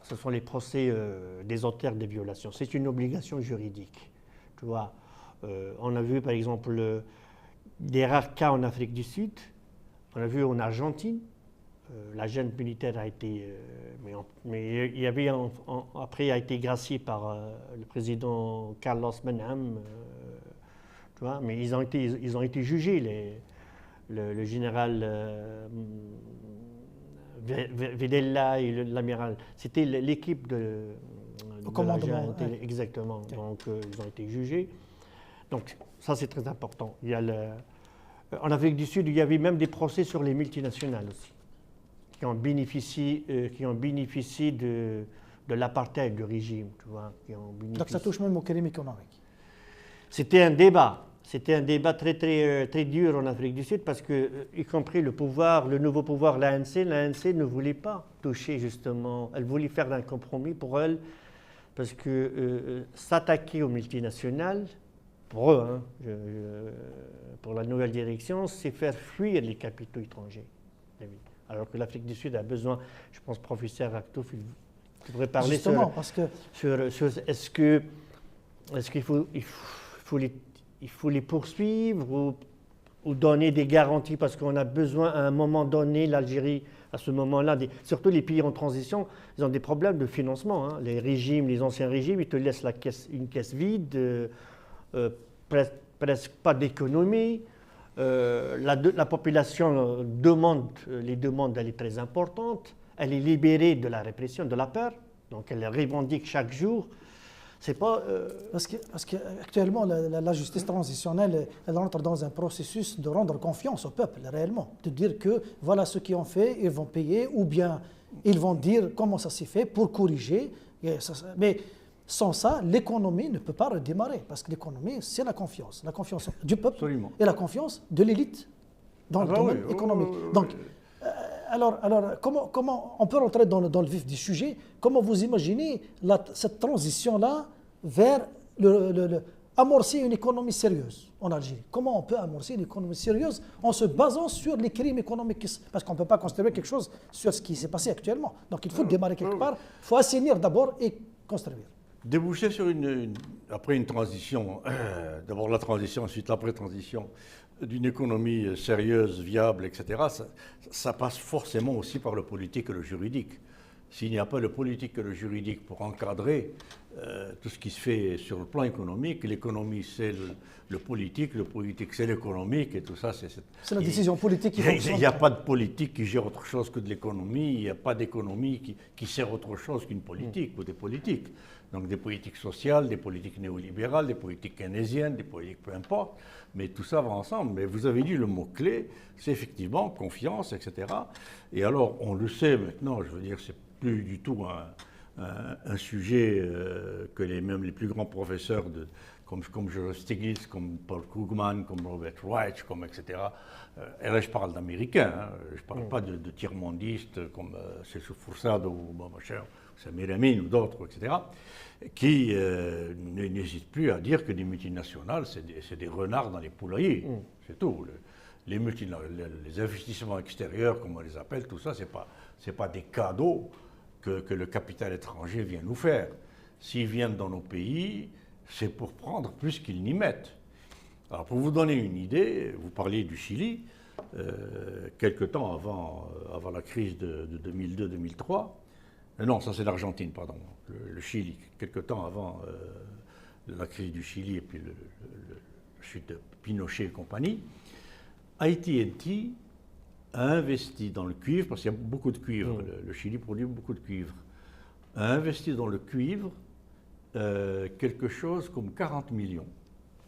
Ce sont les procès des auteurs des violations. C'est une obligation juridique. Tu vois, on a vu par exemple des rares cas en Afrique du Sud, on a vu en Argentine. La junte militaire a été, mais il y avait après a été gracié par le président Carlos Menem, tu vois, mais ils ont été jugés, le général Videla et l'amiral. C'était l'équipe de la junte, exactement. Donc ils ont été jugés. Donc ça c'est très important. Il y a en Afrique du Sud, il y avait même des procès sur les multinationales aussi, qui ont bénéficié de l'apartheid du régime. Tu vois, donc ça touche même au crime économique. C'était un débat très, très, très dur en Afrique du Sud parce que, y compris le nouveau pouvoir, l'ANC ne voulait pas toucher justement, elle voulait faire un compromis pour elle parce que s'attaquer aux multinationales, pour eux, pour la nouvelle direction, c'est faire fuir les capitaux étrangers. Alors que l'Afrique du Sud a besoin, je pense, professeur Aktouf, il devrait parler sur est-ce qu'il faut les poursuivre ou donner des garanties, parce qu'on a besoin à un moment donné, l'Algérie, à ce moment-là, surtout les pays en transition, ils ont des problèmes de financement. Hein. Les anciens régimes, ils te laissent une caisse vide, presque pas d'économie. La population les demande, elle est très importante. Elle est libérée de la répression, de la peur. Donc elle revendique chaque jour. C'est pas. Parce qu'actuellement, la justice transitionnelle, elle entre dans un processus de rendre confiance au peuple, réellement. De dire que voilà ce qu'ils ont fait, ils vont payer, ou bien ils vont dire comment ça s'est fait pour corriger. Mais sans ça, l'économie ne peut pas redémarrer, parce que l'économie, c'est la confiance du peuple. Absolument. Et la confiance de l'élite dans le domaine économique. Donc, alors comment on peut rentrer dans le vif du sujet? Comment vous imaginez cette transition-là vers amorcer une économie sérieuse en Algérie? Comment on peut amorcer une économie sérieuse en se basant sur les crimes économiques? Parce qu'on ne peut pas construire quelque chose sur ce qui s'est passé actuellement. Donc il faut démarrer quelque part, il faut assainir d'abord et construire. Déboucher sur après une transition, d'abord la transition, ensuite l'après-transition, d'une économie sérieuse, viable, etc., ça passe forcément aussi par le politique et le juridique. s'il n'y a pas le politique et le juridique pour encadrer tout ce qui se fait sur le plan économique, l'économie c'est le politique c'est l'économique et tout ça. C'est la décision politique qui fonctionne. Il n'y a pas de politique qui gère autre chose que de l'économie, il n'y a pas d'économie qui sert autre chose qu'une politique ou des politiques. Donc des politiques sociales, des politiques néolibérales, des politiques keynésiennes, des politiques peu importe, mais tout ça va ensemble. Mais vous avez dit le mot-clé, c'est effectivement confiance, etc. Et alors, on le sait maintenant, je veux dire, c'est plus du tout un sujet que même les plus grands professeurs comme Joseph Stiglitz, comme Paul Krugman, comme Robert Reich, comme etc. Et là, je parle d'Américains, hein, je ne parle pas de tiers-mondistes comme Cécile Foursade ou ma chère Samir Amin ou d'autres, etc., qui n'hésitent plus à dire que les multinationales, c'est des renards dans les poulaillers. C'est tout. Les investissements extérieurs, comme on les appelle, tout ça, c'est pas des cadeaux que le capital étranger vient nous faire. S'ils viennent dans nos pays, c'est pour prendre plus qu'ils n'y mettent. Alors, pour vous donner une idée, vous parliez du Chili, quelque temps avant la crise de 2002-2003, non, ça c'est l'Argentine, pardon, le Chili, quelque temps avant la crise du Chili et puis la chute de Pinochet et compagnie, AT&T a investi dans le cuivre, parce qu'il y a beaucoup de cuivre, le Chili produit beaucoup de cuivre, a investi dans le cuivre quelque chose comme 40 millions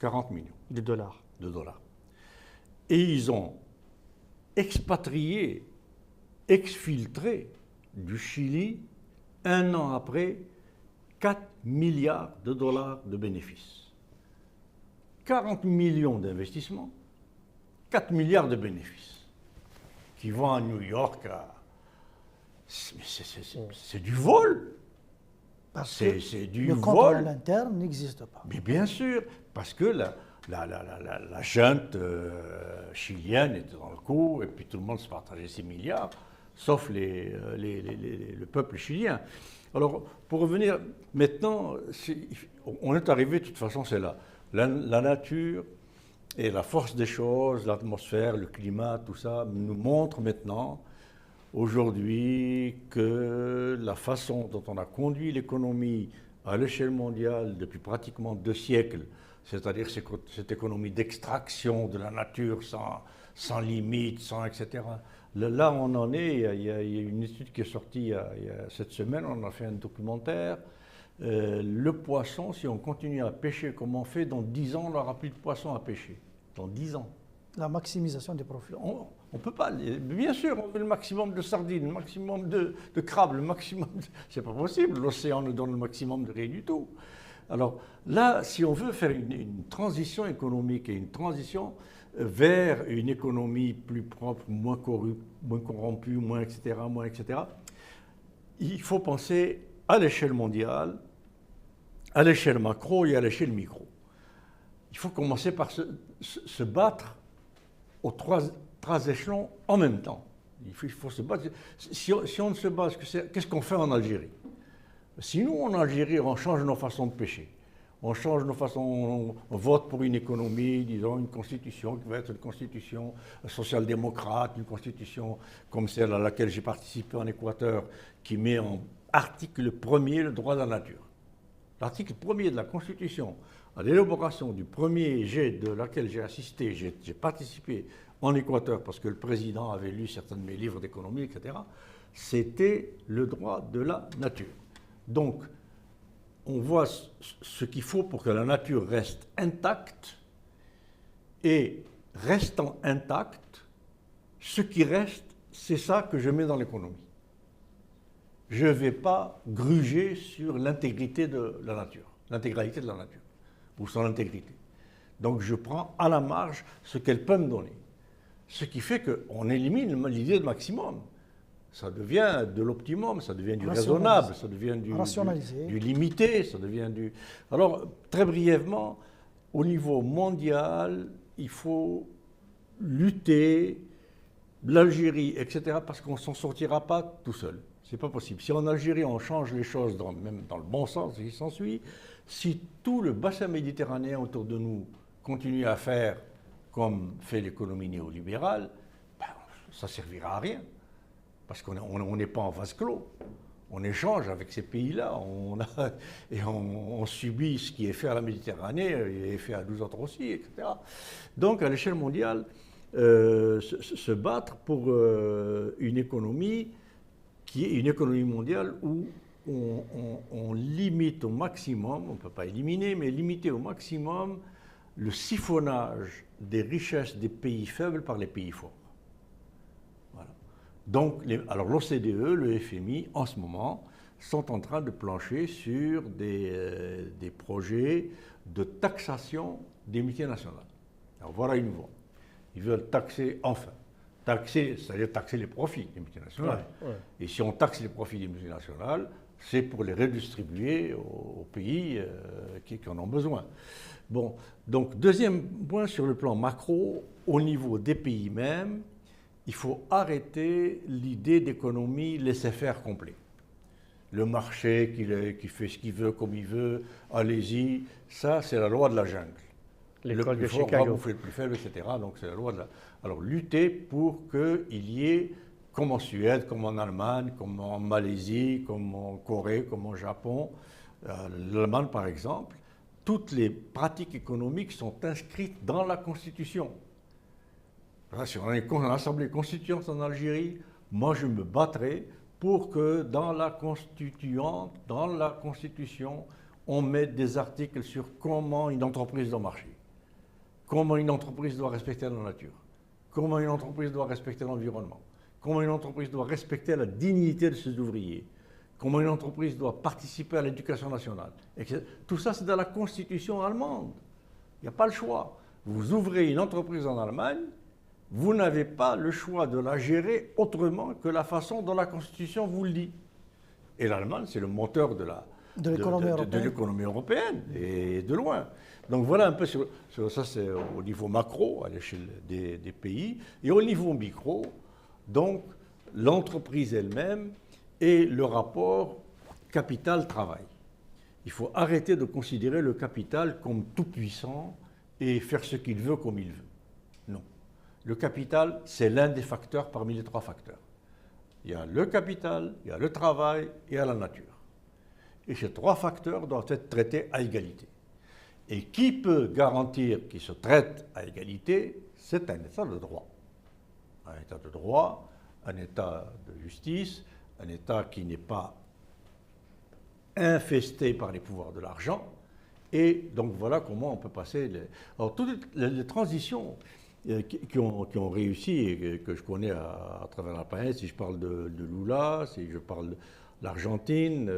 de dollars. Et ils ont expatrié, exfiltré du Chili, un an après, 4 milliards de dollars de bénéfices. 40 millions d'investissements, 4 milliards de bénéfices, qui vont à New York c'est du vol. C'est du vol. Le contrôle à l'interne n'existe pas. Mais bien sûr, parce que la junte chilienne était dans le coup, et puis tout le monde se partageait ces milliards, sauf le peuple chilien. Alors, pour revenir, maintenant, on est arrivé, de toute façon, c'est là. La nature et la force des choses, l'atmosphère, le climat, tout ça, nous montrent maintenant, aujourd'hui, que la façon dont on a conduit l'économie à l'échelle mondiale depuis pratiquement 2 siècles, c'est-à-dire cette économie d'extraction de la nature sans limite, etc. Là, on en est, il y a une étude qui est sortie cette semaine, on a fait un documentaire. Le poisson, si on continue à pêcher comme on fait, dans 10 ans, on n'aura plus de poisson à pêcher. Dans 10 ans. La maximisation des profits. On ne peut pas. Bien sûr, on veut le maximum de sardines, le maximum de crabes, le maximum. C'est pas possible. L'océan nous donne le maximum de rien du tout. Alors là, si on veut faire une transition économique et une transition vers une économie plus propre, moins corrompue, moins etc., il faut penser à l'échelle mondiale, à l'échelle macro et à l'échelle micro. Il faut commencer par se battre aux trois échelons en même temps. Il faut se battre. Si on ne se bat, qu'est-ce qu'on fait en Algérie? Si nous, en Algérie, on change nos façons de pêcher, on change nos façons, on vote pour une économie, disons une constitution qui va être une constitution social-démocrate, une constitution comme celle à laquelle j'ai participé en Équateur, qui met en article 1er le droit de la nature. L'article 1er de la Constitution, à l'élaboration du premier jet de laquelle j'ai assisté, j'ai participé en Équateur parce que le président avait lu certains de mes livres d'économie, etc., c'était le droit de la nature. Donc, on voit ce qu'il faut pour que la nature reste intacte, et restant intacte, ce qui reste, c'est ça que je mets dans l'économie. Je ne vais pas gruger sur l'intégrité de la nature, l'intégralité de la nature, ou son intégrité. Donc je prends à la marge ce qu'elle peut me donner. Ce qui fait qu'on élimine l'idée de maximum. Ça devient de l'optimum, ça devient du raisonnable, ça devient du limité, ça devient du... Alors, très brièvement, au niveau mondial, il faut lutter, l'Algérie, etc., parce qu'on ne s'en sortira pas tout seul. C'est pas possible. Si en Algérie, on change les choses, même dans le bon sens, il s'ensuit, si tout le bassin méditerranéen autour de nous continue à faire comme fait l'économie néolibérale, ben, ça ne servira à rien. Parce qu'on n'est pas en vase clos. on échange avec ces pays-là, on subit ce qui est fait à la Méditerranée et fait à 12 autres aussi, etc. Donc à l'échelle mondiale, se battre pour une économie qui est une économie mondiale où on limite au maximum, on ne peut pas éliminer, mais limiter au maximum le siphonnage des richesses des pays faibles par les pays forts. Voilà. Donc, alors l'OCDE, le FMI, en ce moment, sont en train de plancher sur des projets de taxation des multinationales. Alors voilà une voie. Ils veulent taxer, enfin, c'est-à-dire taxer les profits des multinationales. Ouais. Et si on taxe les profits des multinationales, c'est pour les redistribuer aux pays qui en ont besoin. Bon, donc deuxième point sur le plan macro, au niveau des pays même, il faut arrêter l'idée d'économie laisser-faire complet. Le marché qui fait ce qu'il veut, comme il veut, allez-y, ça c'est la loi de la jungle. Le plus fort va bouffer le plus faible, etc. Donc c'est la loi de la... Alors lutter pour qu'il y ait, comme en Suède, comme en Allemagne, comme en Malaisie, comme en Corée, comme au Japon, l'Allemagne par exemple, toutes les pratiques économiques sont inscrites dans la Constitution. Si on a une assemblée constituante en Algérie, moi je me battrai pour que dans la Constitution, on mette des articles sur comment une entreprise doit marcher. Comment une entreprise doit respecter la nature, comment une entreprise doit respecter l'environnement, comment une entreprise doit respecter la dignité de ses ouvriers, comment une entreprise doit participer à l'éducation nationale. Tout ça, c'est dans la Constitution allemande. Il n'y a pas le choix. Vous ouvrez une entreprise en Allemagne, vous n'avez pas le choix de la gérer autrement que la façon dont la Constitution vous le dit. Et l'Allemagne, c'est le moteur de l'économie européenne, et de loin. Donc voilà un peu sur ça, c'est au niveau macro, à l'échelle des pays, et au niveau micro, donc l'entreprise elle-même et le rapport capital-travail. Il faut arrêter de considérer le capital comme tout puissant et faire ce qu'il veut comme il veut. Non. Le capital, c'est l'un des facteurs parmi les 3 facteurs. Il y a le capital, il y a le travail et il y a la nature. Et ces 3 facteurs doivent être traités à égalité. Et qui peut garantir qu'ils se traitent à égalité? C'est un état de droit. Un état de droit, un état de justice, un état qui n'est pas infesté par les pouvoirs de l'argent. Et donc voilà comment on peut passer... Alors toutes les transitions qui ont réussi et que je connais à travers la planète, si je parle de Lula, si je parle de l'Argentine,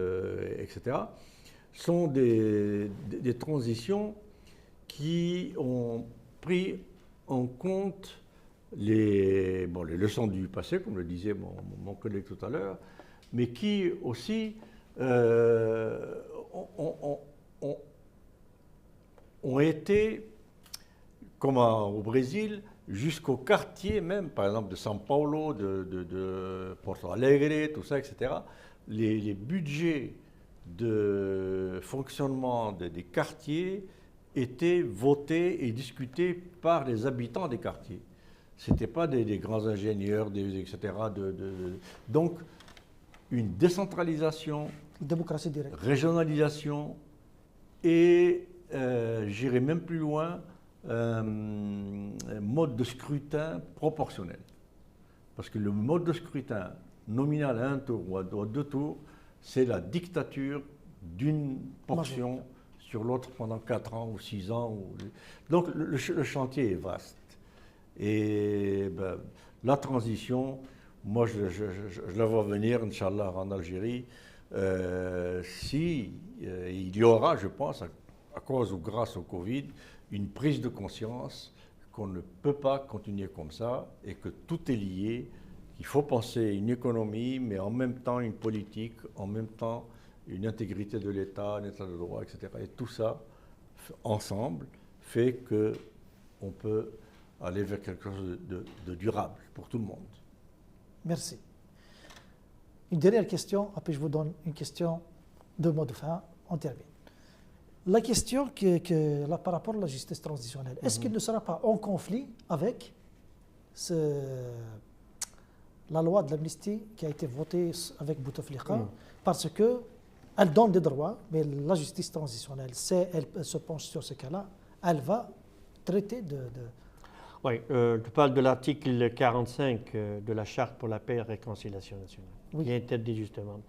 etc., sont des transitions qui ont pris en compte les leçons du passé, comme le disait mon collègue tout à l'heure, mais qui aussi ont été, comme au Brésil, jusqu'au quartier même, par exemple de São Paulo, de Porto Alegre, tout ça, etc., les budgets de fonctionnement des quartiers étaient votés et discutés par les habitants des quartiers. Ce n'étaient pas des grands ingénieurs, etc. Donc, une décentralisation, démocratie directe, régionalisation et, j'irai même plus loin, mode de scrutin proportionnel. Parce que le mode de scrutin nominal à 1 tour ou à 2 tours, c'est la dictature d'une portion sur l'autre pendant 4 ans ou 6 ans. Donc le chantier est vaste. Et la transition, moi je la vois venir, Inch'Allah, en Algérie, si il y aura, je pense, à cause ou grâce au Covid, une prise de conscience qu'on ne peut pas continuer comme ça et que tout est lié. Il faut penser une économie, mais en même temps une politique, en même temps une intégrité de l'État, un État de droit, etc. Et tout ça, ensemble, fait qu'on peut aller vers quelque chose de durable pour tout le monde. Merci. Une dernière question, après je vous donne une question, 2 mots de fin, on termine. La question par rapport à la justice transitionnelle, est-ce qu'il ne sera pas en conflit avec la loi de l'amnistie qui a été votée avec Bouteflika parce qu'elle donne des droits, mais la justice transitionnelle, elle se penche sur ce cas-là, elle va traiter Oui, tu parles de l'article 45 de la Charte pour la paix et la réconciliation nationale, Oui. qui interdit justement.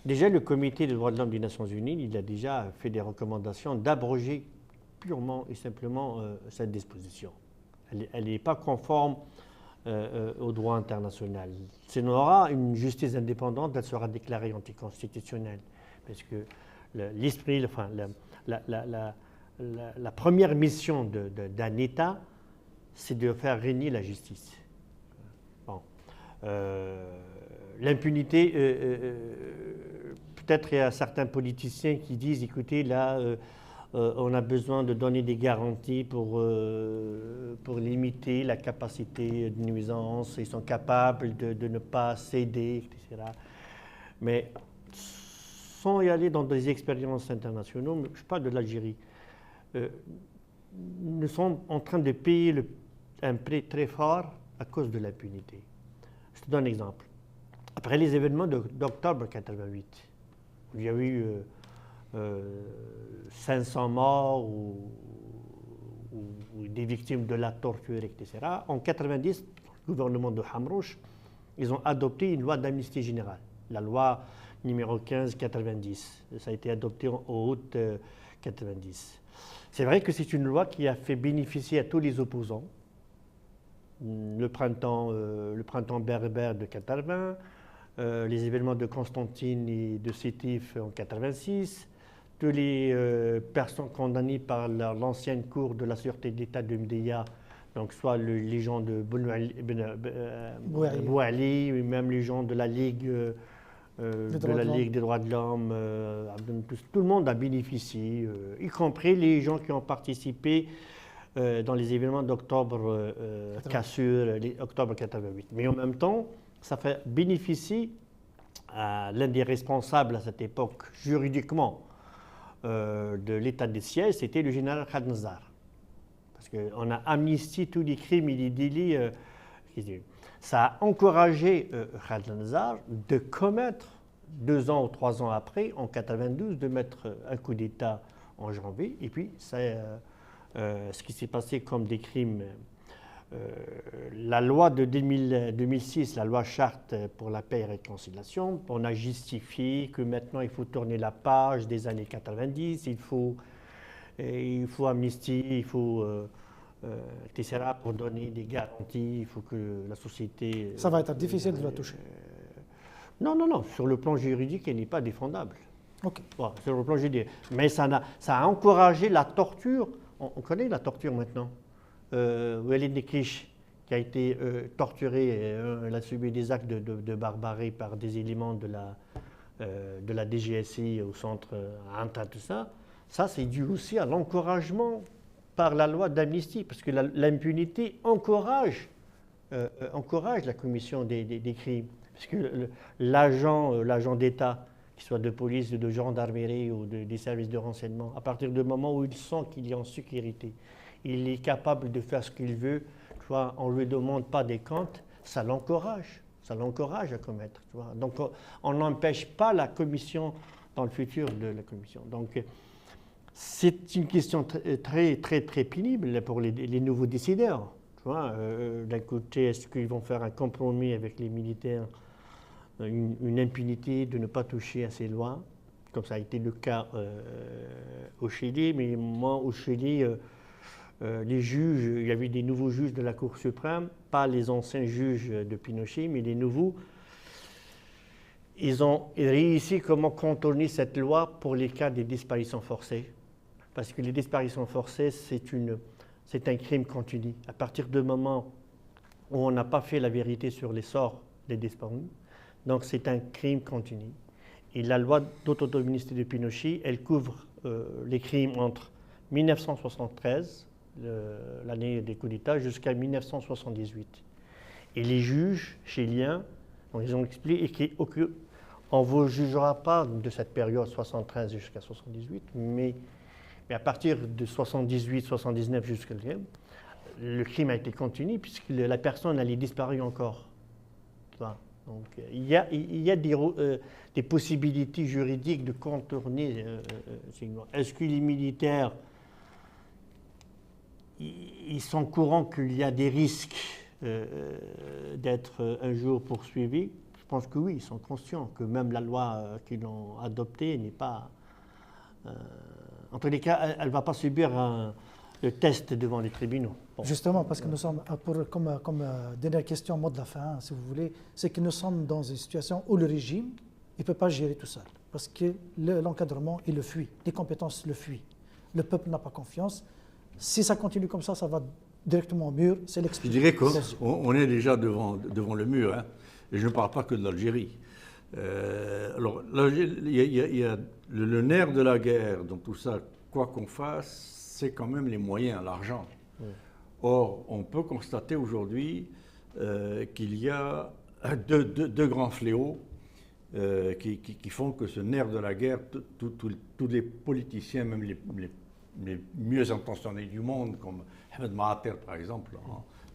Déjà, le Comité des droits de l'homme des Nations Unies, il a déjà fait des recommandations d'abroger purement et simplement cette disposition. Elle n'est pas conforme au droit international. Si on aura une justice indépendante, elle sera déclarée anticonstitutionnelle. Parce que l'esprit, enfin, la première mission d'un État, c'est de faire régner la justice. Bon. L'impunité, peut-être il y a certains politiciens qui disent, écoutez, là, on a besoin de donner des garanties pour limiter la capacité de nuisance, ils sont capables de ne pas céder, etc. Mais sans y aller dans des expériences internationales, je parle de l'Algérie, nous sommes en train de payer un prix très fort à cause de l'impunité. Je te donne un exemple. Après les événements d'octobre 88, où il y a eu 500 morts ou des victimes de la torture, etc. En 90, le gouvernement de Hamrouche, ils ont adopté une loi d'amnistie générale, la loi numéro 1590. Ça a été adopté en août 90. C'est vrai que c'est une loi qui a fait bénéficier à tous les opposants. Le printemps berbère de 80, les événements de Constantine et de Sétif en 86, toutes les personnes condamnées par l'ancienne cour de la sûreté d'État de Mdeya, donc soit les gens de Bouali, même les gens de la Ligue, des droits de l'homme, tout le monde a bénéficié, y compris les gens qui ont participé dans les événements d'octobre Cassure, octobre 88. Mais en même temps, ça fait bénéficier à l'un des responsables à cette époque, juridiquement, de l'état de siège, c'était le général Khadnazar. Parce qu'on a amnistié tous les crimes et les délits. Ça a encouragé Khadnazar de commettre, 2 ans ou 3 ans après, en 92, de mettre un coup d'État en janvier. Et puis, ce qui s'est passé comme des crimes. La loi de 2006, la loi Charte pour la paix et la réconciliation, on a justifié que maintenant il faut tourner la page des années 90, il faut amnistier, il faut etc. pour donner des garanties, il faut que la société... Ça va être difficile de la toucher. Non, sur le plan juridique, elle n'est pas défendable. Okay. Bon, sur le plan juridique. Mais ça a encouragé la torture. On connaît la torture maintenant. Walid Nekrish, qui a été torturé, il a subi des actes de barbarie par des éléments de la DGSI au centre Anta, tout ça. Ça, c'est dû aussi à l'encouragement par la loi d'amnistie, parce que l'impunité encourage la commission des crimes. Parce que l'agent d'État, qu'il soit de police, de gendarmerie ou des services de renseignement, à partir du moment où il sent qu'il est en sécurité, il est capable de faire ce qu'il veut, tu vois, on ne lui demande pas des comptes, ça l'encourage à commettre. Tu vois. Donc on n'empêche pas la commission dans le futur de la commission. Donc c'est une question très pénible pour les nouveaux décideurs. Tu vois. D'un côté, est-ce qu'ils vont faire un compromis avec les militaires, une impunité de ne pas toucher à ces lois, comme ça a été le cas au Chili, mais moi au Chili... les juges, il y avait des nouveaux juges de la Cour suprême, pas les anciens juges de Pinochet, mais les nouveaux. Ils ont réussi comment contourner cette loi pour les cas des disparitions forcées. Parce que les disparitions forcées, c'est un crime continu. À partir du moment où on n'a pas fait la vérité sur les sorts des disparus, donc c'est un crime continu. Et la loi d'autodétermination de Pinochet, elle couvre les crimes entre 1973, l'année des coups d'État, jusqu'à 1978. Et les juges chiliens, donc ils ont expliqué qu'on ne vous jugera pas de cette période 73 jusqu'à 78, mais à partir de 78, 79 jusqu'à le crime a été continu puisque la personne elle est disparue encore. Donc, il y a des possibilités juridiques de contourner. Est-ce que les militaires, ils sont courants qu'il y a des risques d'être un jour poursuivis? Je pense que oui, ils sont conscients que même la loi qu'ils ont adoptée n'est pas... en tous les cas, elle ne va pas subir le test devant les tribunaux. Bon. Justement, parce que nous sommes, comme dernière question, mot de la fin, si vous voulez, c'est que nous sommes dans une situation où le régime, il ne peut pas gérer tout seul. Parce que l'encadrement, il le fuit. Les compétences le fuient. Le peuple n'a pas confiance. Si ça continue comme ça va directement au mur. C'est l'explication. Je dirais qu'on est déjà devant le mur. Hein. Et je ne parle pas que de l'Algérie. Alors, il y a le nerf de la guerre dans tout ça, quoi qu'on fasse, c'est quand même les moyens, l'argent. Oui. Or, on peut constater aujourd'hui qu'il y a deux grands fléaux qui font que ce nerf de la guerre, tous les politiciens, même les mieux intentionnés du monde, comme Ahmed Mahater par exemple,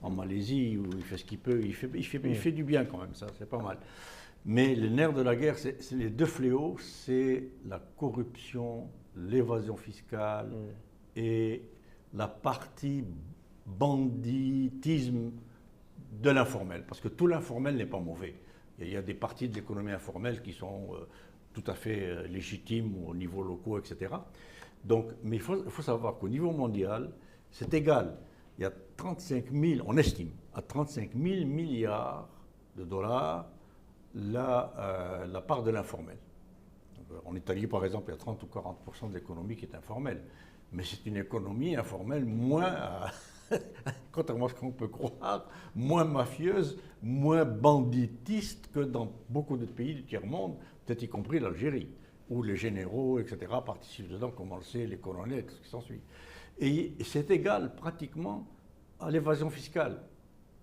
en Malaisie, où il fait ce qu'il peut, il fait du bien quand même, ça c'est pas mal. Mais le nerf de la guerre, c'est les deux fléaux, c'est la corruption, l'évasion fiscale et la partie banditisme de l'informel. Parce que tout l'informel n'est pas mauvais. Il y a des parties de l'économie informelle qui sont tout à fait légitimes au niveau local, etc. Donc, mais il faut savoir qu'au niveau mondial, c'est égal. Il y a 35 000, on estime, à 35 000 milliards de dollars la part de l'informel. En Italie, par exemple, il y a 30 ou 40% de l'économie qui est informelle. Mais c'est une économie informelle moins, contrairement à ce qu'on peut croire, moins mafieuse, moins banditiste que dans beaucoup de pays du tiers-monde, peut-être y compris l'Algérie, où les généraux, etc., participent dedans, comme on le sait, les colonels, et tout ce qui s'ensuit. Et c'est égal pratiquement à l'évasion fiscale,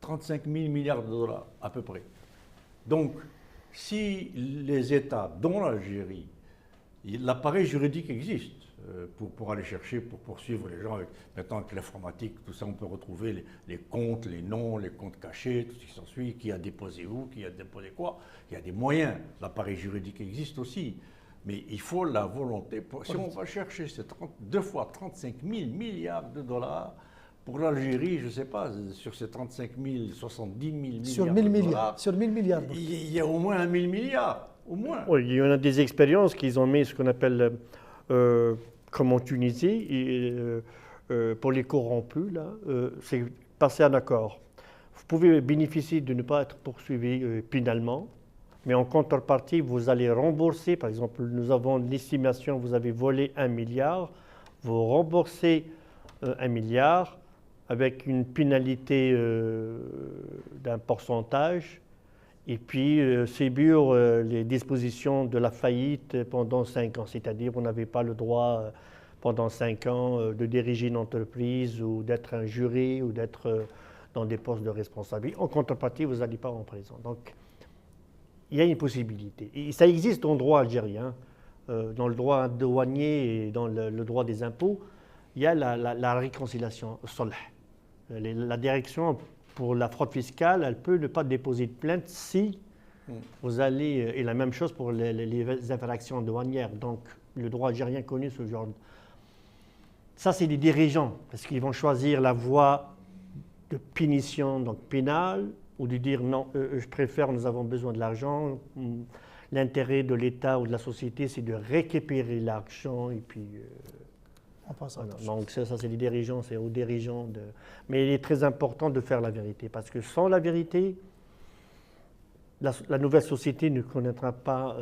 35 000 milliards de dollars à peu près. Donc, si les États, dont l'Algérie, l'appareil juridique existe pour aller chercher, pour poursuivre les gens, maintenant avec l'informatique, tout ça, on peut retrouver les comptes, les noms, les comptes cachés, tout ce qui s'ensuit, qui a déposé où, qui a déposé quoi. Il y a des moyens, l'appareil juridique existe aussi. Mais il faut la volonté. Si on va chercher ces 2 fois 35 000 milliards de dollars, pour l'Algérie, je ne sais pas, sur ces 35 000, 70 000 milliards sur 1000 de milliards, dollars, sur 1000 milliards. Il y a au moins 1 000 milliards, au moins. Oui, il y en a des expériences qu'ils ont mis, ce qu'on appelle, comme en Tunisie, pour les corrompus, là, c'est passer un accord. Vous pouvez bénéficier de ne pas être poursuivi pénalement, mais en contrepartie, vous allez rembourser, par exemple, nous avons l'estimation, vous avez volé 1 milliard, vous remboursez 1 milliard avec une pénalité d'un pourcentage, et puis subir les dispositions de la faillite pendant 5 ans. C'est-à-dire, vous n'avez pas le droit pendant 5 ans de diriger une entreprise ou d'être un jury ou d'être dans des postes de responsabilité. En contrepartie, vous n'allez pas en prison. Donc, il y a une possibilité. Et ça existe dans le droit algérien, dans le droit douanier et dans le droit des impôts. Il y a la réconciliation, solh. La direction pour la fraude fiscale, elle peut ne pas déposer de plainte si vous allez... Et la même chose pour les infractions douanières. Donc, le droit algérien connaît ce genre. Ça, c'est les dirigeants, parce qu'ils vont choisir la voie de punition, donc pénale, ou de dire non, je préfère, nous avons besoin de l'argent. L'intérêt de l'État ou de la société, c'est de récupérer l'argent et puis... Voilà. Donc ça c'est les dirigeants, c'est aux dirigeants de... Mais il est très important de faire la vérité, parce que sans la vérité, la nouvelle société ne connaîtra pas...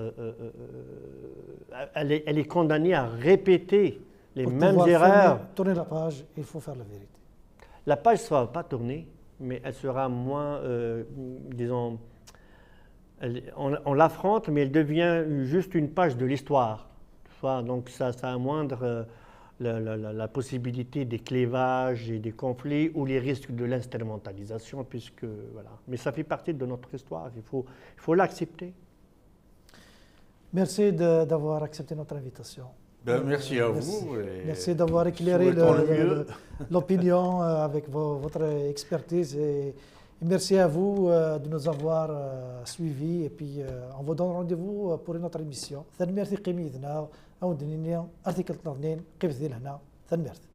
elle est condamnée à répéter les mêmes erreurs. Tourner la page, il faut faire la vérité. La page ne sera pas tournée, mais elle sera moins, disons... on l'affronte, mais elle devient juste une page de l'histoire. Donc ça amoindre... La possibilité des clivages et des conflits ou les risques de l'instrumentalisation, puisque voilà. Mais ça fait partie de notre histoire, il faut l'accepter. Merci d'avoir accepté notre invitation. Merci à vous. Merci d'avoir éclairé l'opinion avec votre expertise Et merci à vous de nous avoir suivis et puis on vous donne rendez-vous pour une autre émission. ثنمرتي قيميدنا أو دنيا أرتكل 2 قيمة هنا ثنمرت